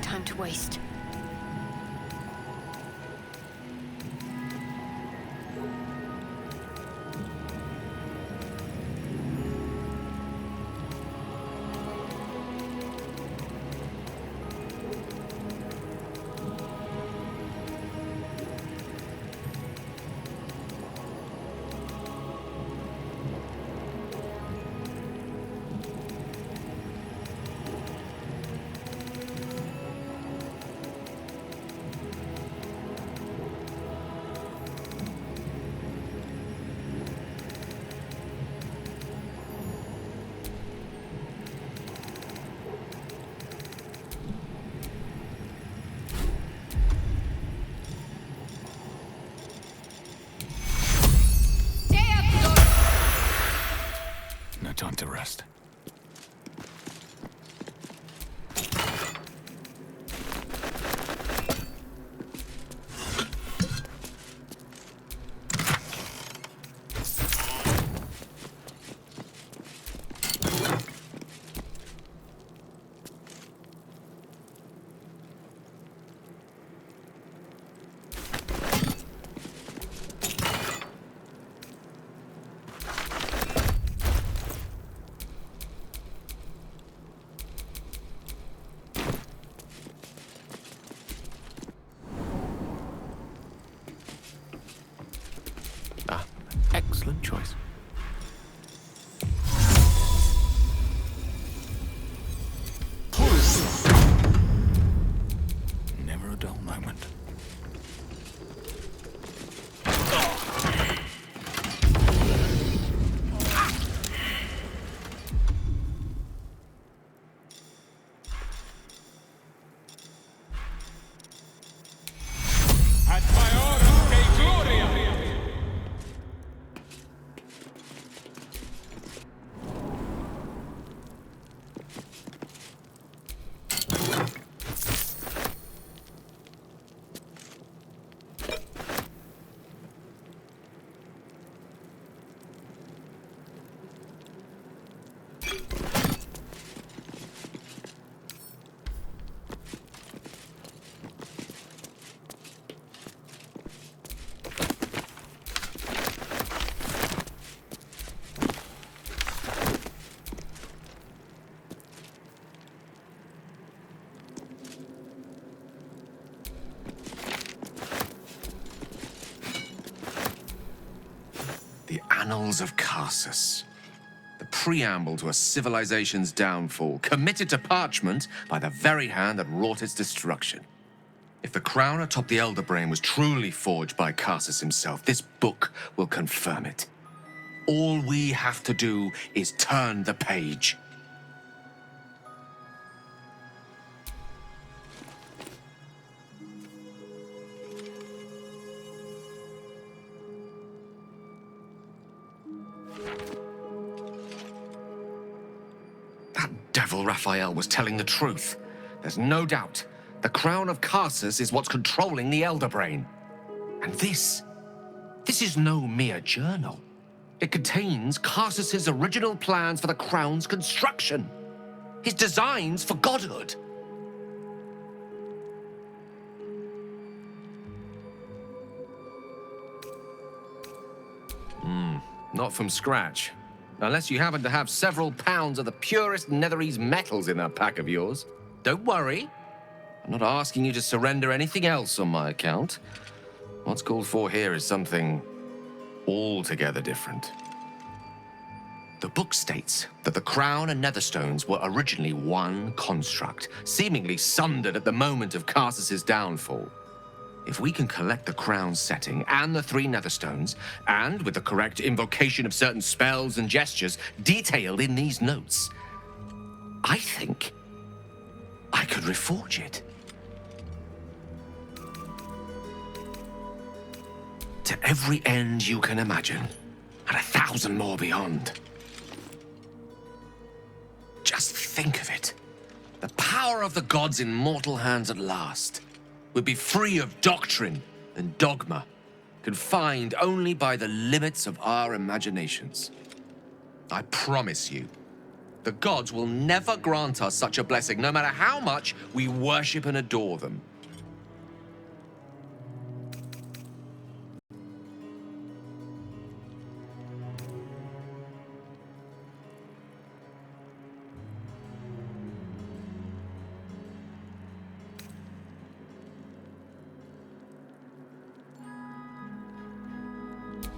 Time to waste. No time to rest. Annals of Karsus. The preamble to a civilization's downfall, committed to parchment by the very hand that wrought its destruction. If the crown atop the Elder Brain was truly forged by Karsus himself, this book will confirm it. All we have to do is turn the page. That devil Raphael was telling the truth. There's no doubt. The crown of Karsus is what's controlling the Elder Brain. And this is no mere journal. It contains Karsus's original plans for the crown's construction. His designs for godhood. Not from scratch. Unless you happen to have several pounds of the purest Netherese metals in that pack of yours. Don't worry. I'm not asking you to surrender anything else on my account. What's called for here is something altogether different. The book states that the crown and netherstones were originally one construct, seemingly sundered at the moment of Karsus's downfall. If we can collect the crown's setting and the 3 netherstones, and with the correct invocation of certain spells and gestures detailed in these notes, I think I could reforge it. To every end you can imagine, and 1,000 more beyond. Just think of it. The power of the gods in mortal hands at last would be free of doctrine and dogma, confined only by the limits of our imaginations. I promise you, the gods will never grant us such a blessing, no matter how much we worship and adore them.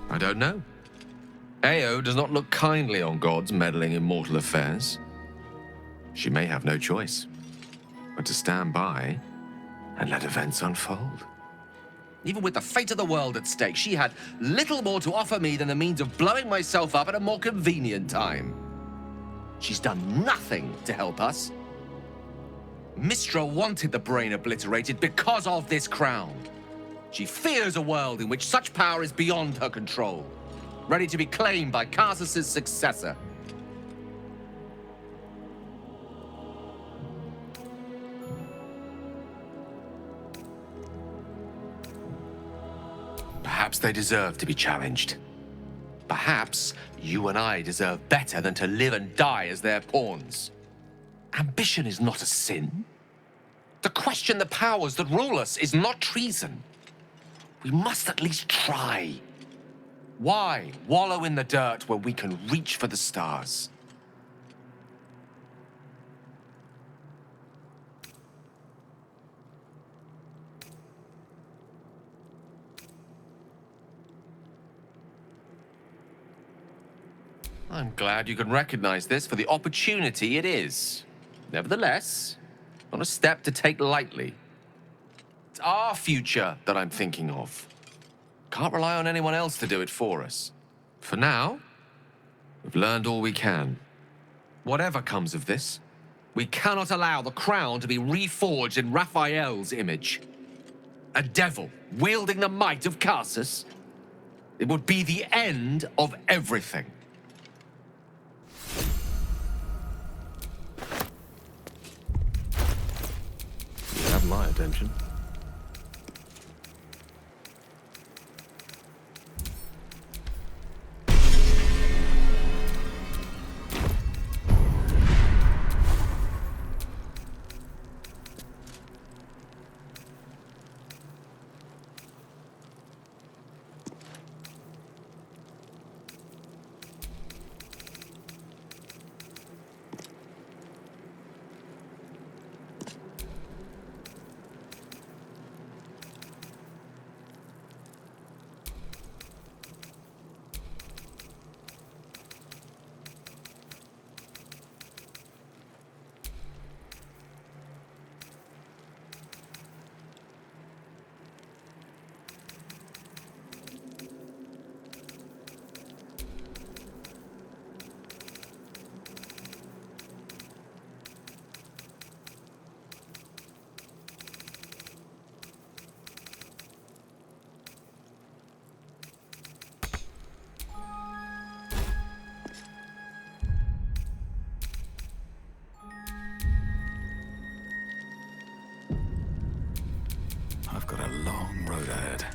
I don't know. Ao does not look kindly on gods meddling in mortal affairs. She may have no choice but to stand by and let events unfold. Even with the fate of the world at stake, she had little more to offer me than the means of blowing myself up at a more convenient time. She's done nothing to help us. Mistra wanted the brain obliterated because of this crown. She fears a world in which such power is beyond her control, ready to be claimed by Karsus's successor. Perhaps they deserve to be challenged. Perhaps you and I deserve better than to live and die as their pawns. Ambition is not a sin. To question the powers that rule us is not treason. We must at least try. Why wallow in the dirt when we can reach for the stars? I'm glad you can recognize this for the opportunity it is. Nevertheless, not a step to take lightly. It's our future that I'm thinking of. Can't rely on anyone else to do it for us. For now, we've learned all we can. Whatever comes of this, we cannot allow the crown to be reforged in Raphael's image. A devil wielding the might of Karsus. It would be the end of everything. You have my attention. long road ahead.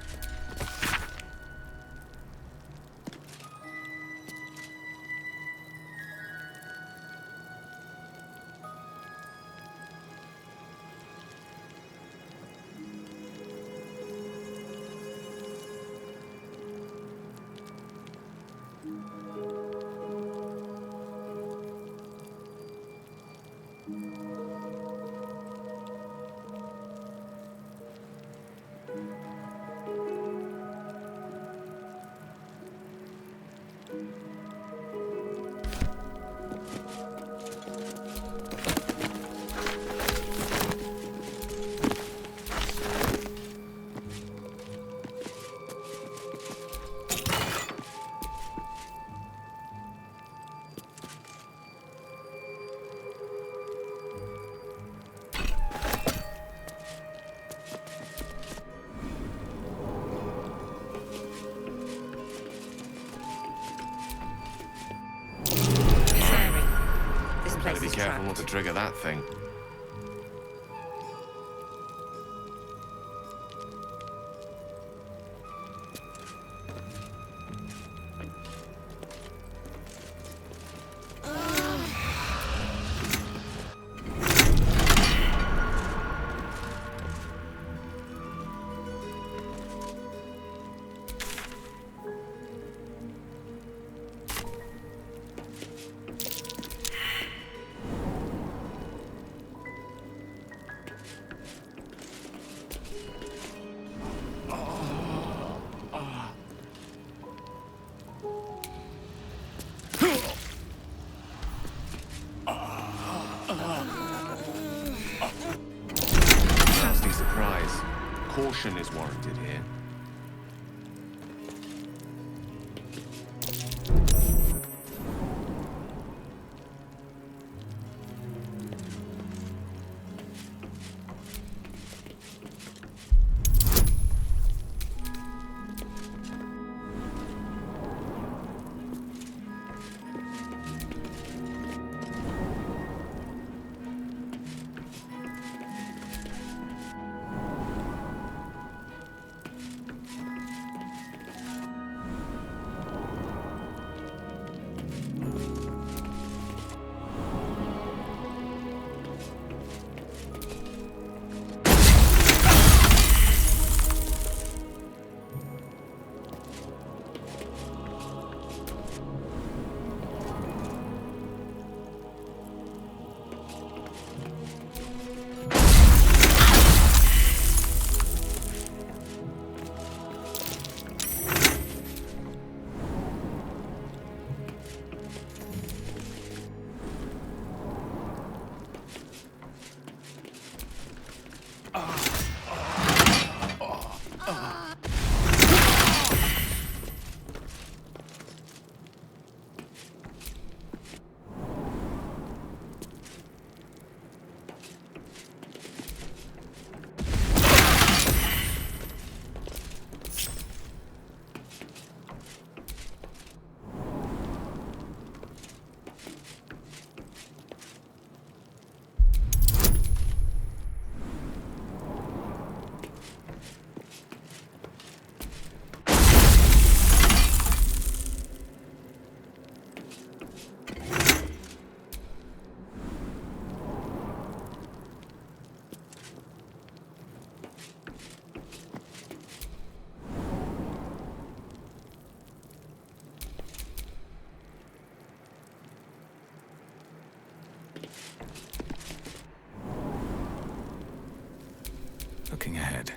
Better be careful not to trigger that thing. Nasty surprise. Caution is warranted here. Looking ahead.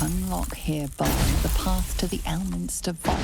Unlock hereby the path to the Elminster Vault.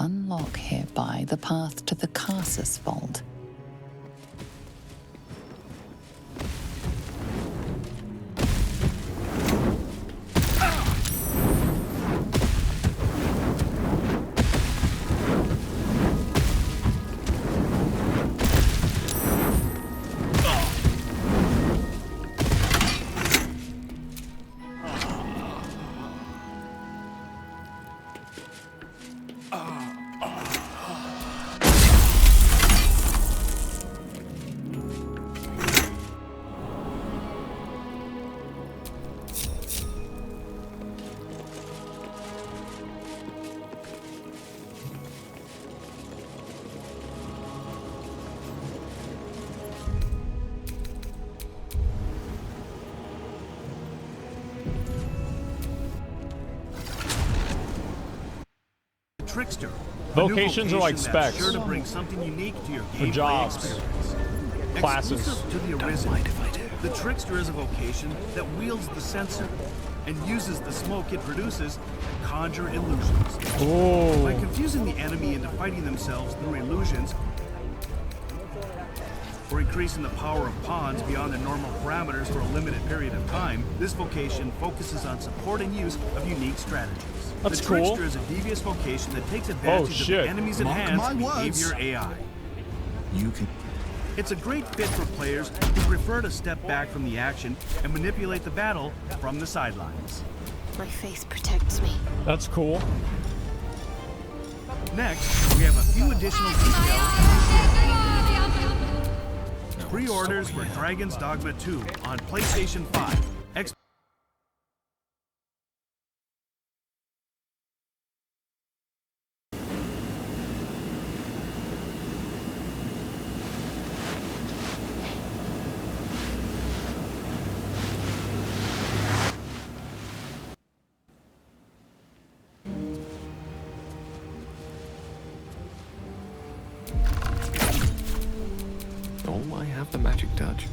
Unlock hereby the path to the Carsus Vault. Trickster. Vocations are like specs. Sure to bring something unique to your gameplay jobs. experience. Classes. Exclusive to the Arisen, the Trickster is a vocation that wields the sensor and uses the smoke it produces to conjure illusions. Oh. By confusing the enemy into fighting themselves through illusions, or increasing the power of pawns beyond their normal parameters for a limited period of time, this vocation focuses on support and use of unique strategies. That's the cool. Trickster is a devious vocation that takes advantage of the enemy's enhanced behavior AI. You can. It's a great fit for players who prefer to step back from the action and manipulate the battle from the sidelines. My faith protects me. That's cool. Next, we have a few additional details. Pre-orders for Dragon's Dogma 2 on PlayStation 5. Oh, I have the magic touch.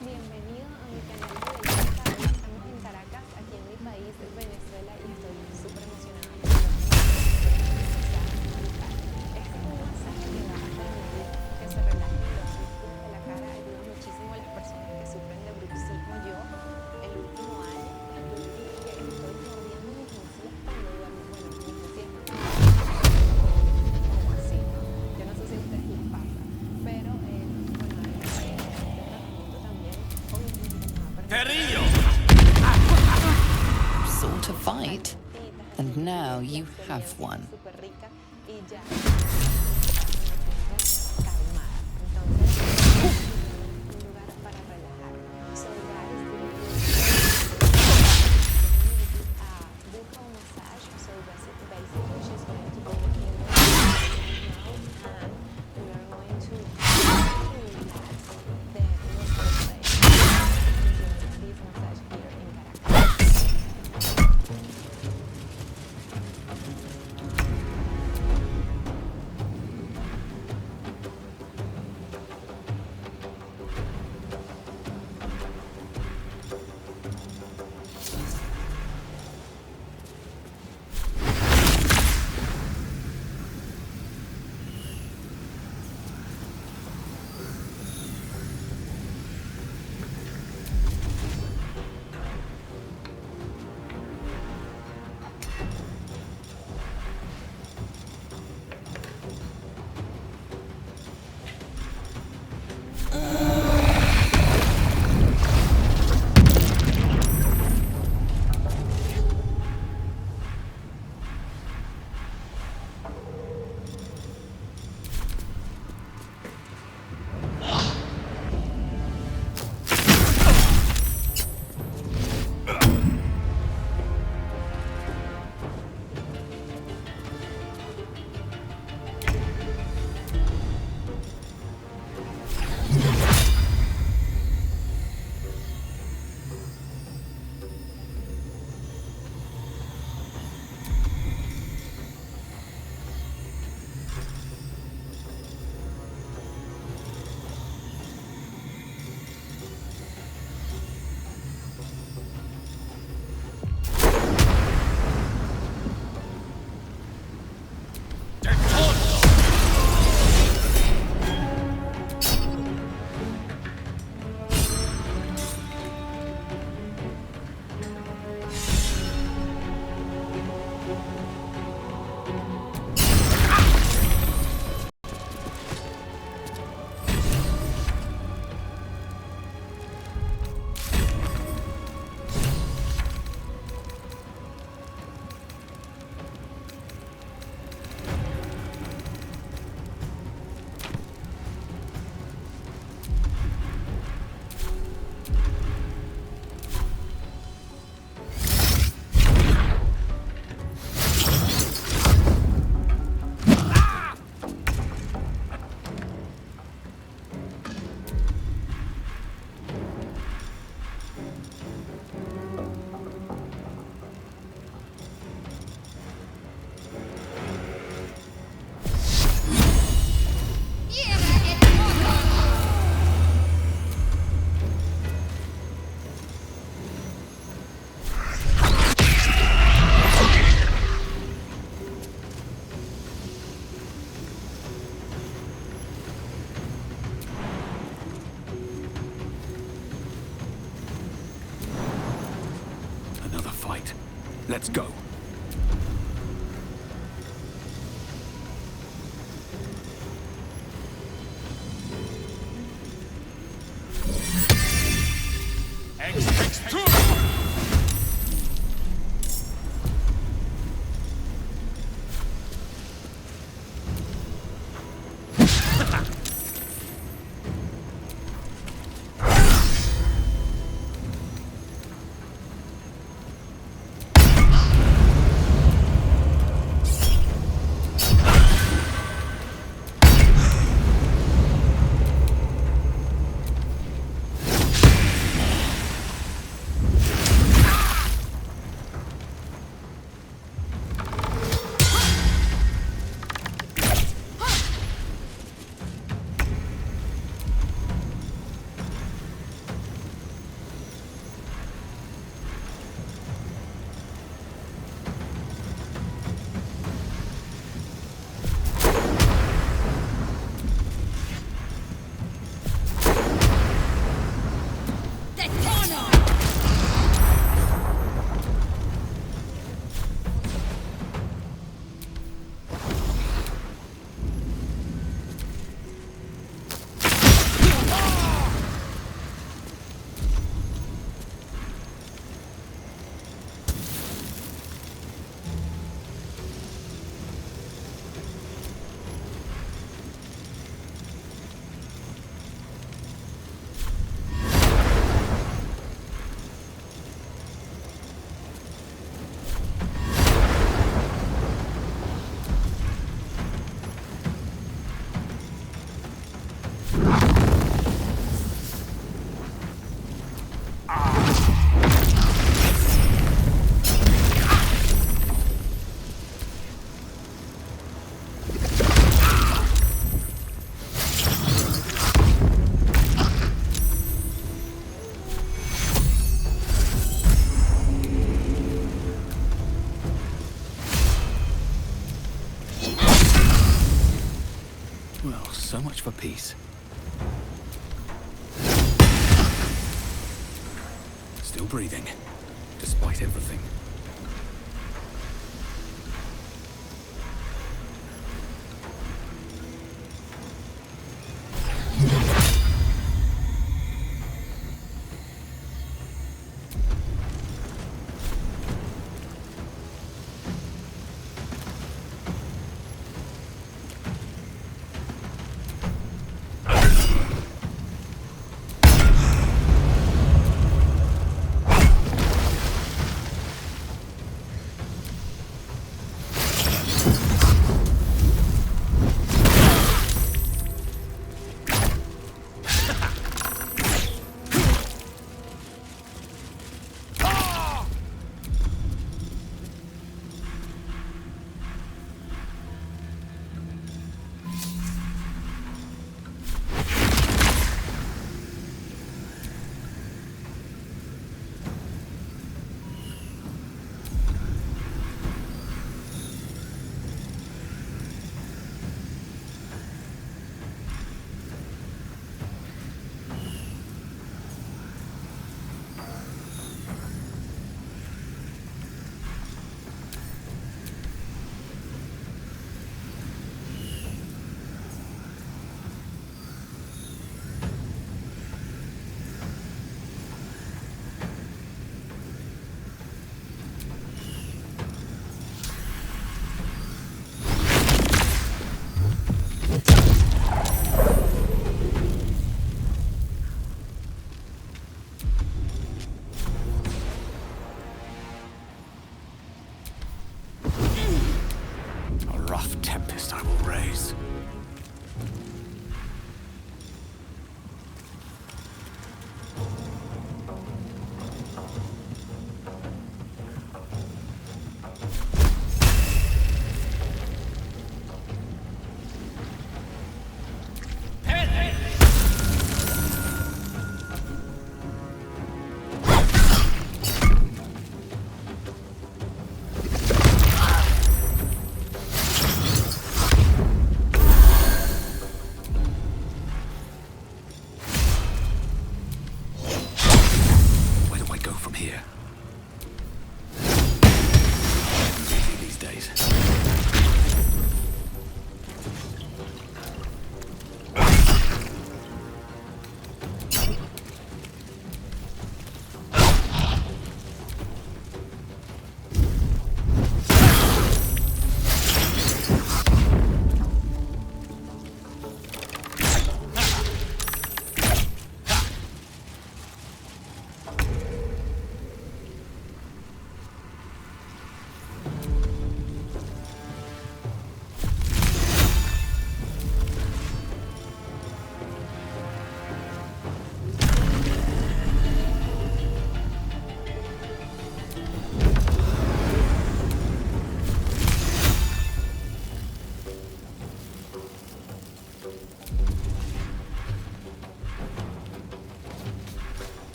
Bienvenido a mi canal de belleza. Estamos en Caracas, aquí en mi país, Venezuela, y estoy súper emocionada. Este es un masaje que va a permitir que se relajen los músculos de la cara. Ayuda muchísimo a las personas que sufren de bruxismo. Yo, el último año, que estoy mordiendo mis encías cuando duermo. Bueno, mis encías como así, ¿no? Yo no sé si a ustedes les pasa, pero Sought a fight, and now you have one. Let's go. So much for peace. Still breathing, despite everything.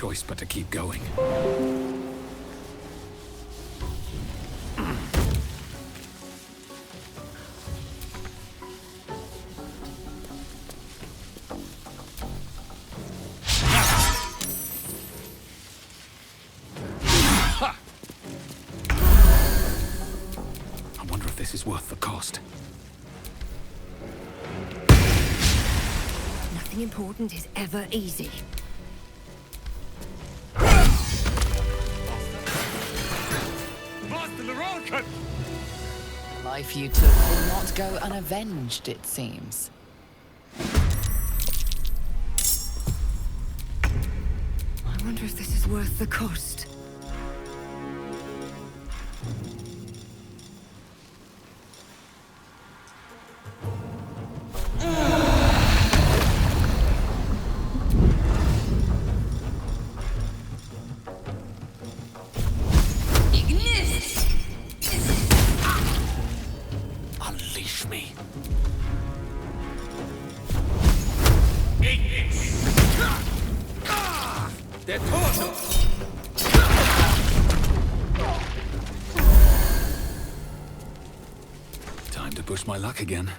choice but to keep going. I wonder if this is worth the cost. Nothing important is ever easy. Life you took will not go unavenged, it seems. I wonder if this is worth the cost. Unleash me. Time to push my luck again.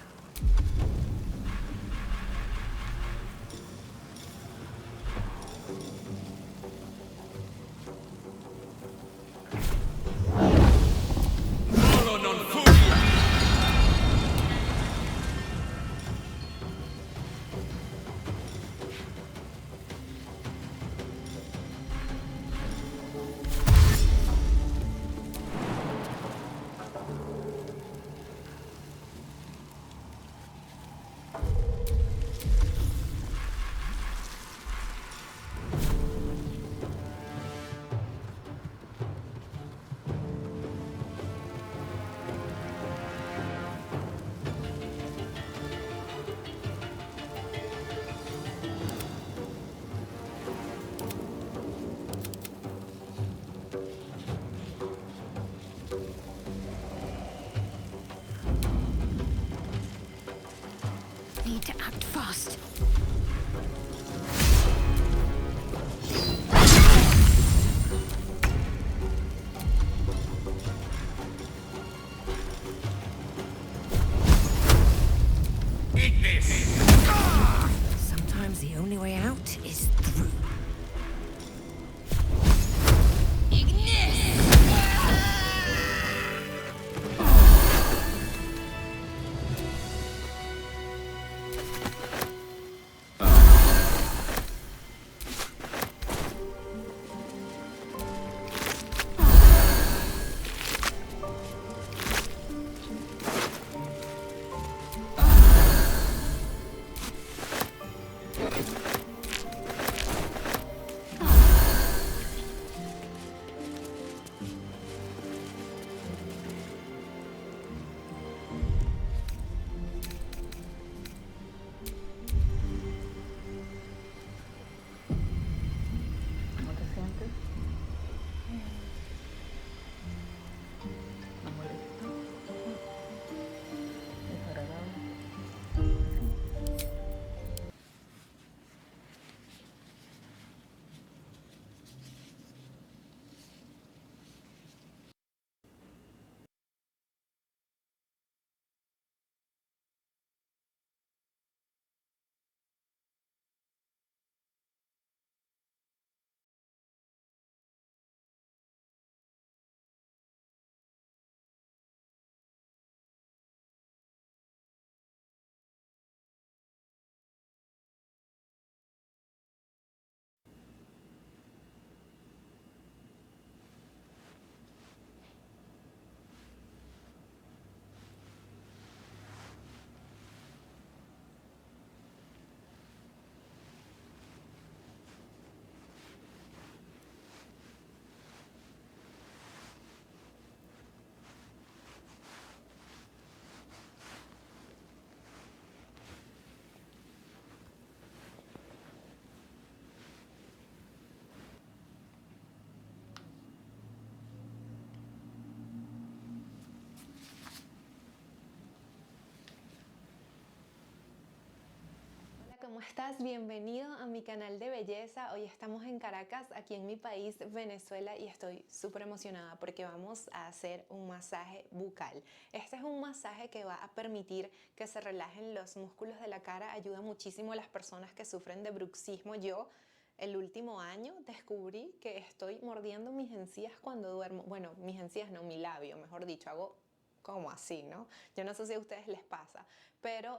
¿cómo estás? Bienvenido a mi canal de belleza. Hoy estamos en Caracas, aquí en mi país, Venezuela, y estoy súper emocionada porque vamos a hacer un masaje bucal. Este es un masaje que va a permitir que se relajen los músculos de la cara, ayuda muchísimo a las personas que sufren de bruxismo. Yo el último año descubrí que estoy mordiendo mis encías cuando duermo. Bueno, mis encías no, mi labio, mejor dicho, hago como así, ¿no? Yo no sé si a ustedes les pasa, pero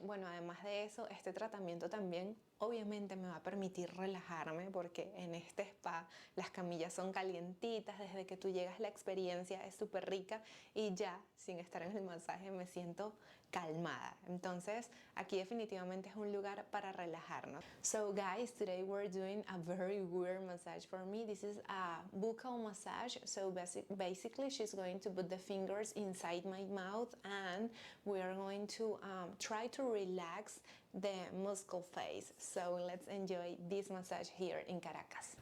bueno, además de eso, este tratamiento también obviamente me va a permitir relajarme porque en este spa las camillas son calientitas, desde que tú llegas la experiencia es súper rica y ya sin estar en el masaje me siento calmada. Entonces aquí definitivamente es un lugar para relajarnos. So guys, today we're doing a very weird massage for me. This is a buccal massage. So basically she's going to put the fingers inside my mouth and we are going to try to relax the muscle face. So let's enjoy this massage here in Caracas.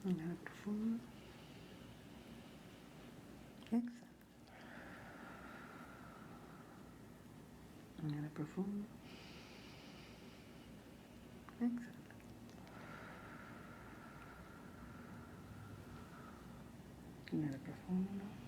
Inhala profundo. Exhala. Inhala profundo. Exhala. Inhala profundo.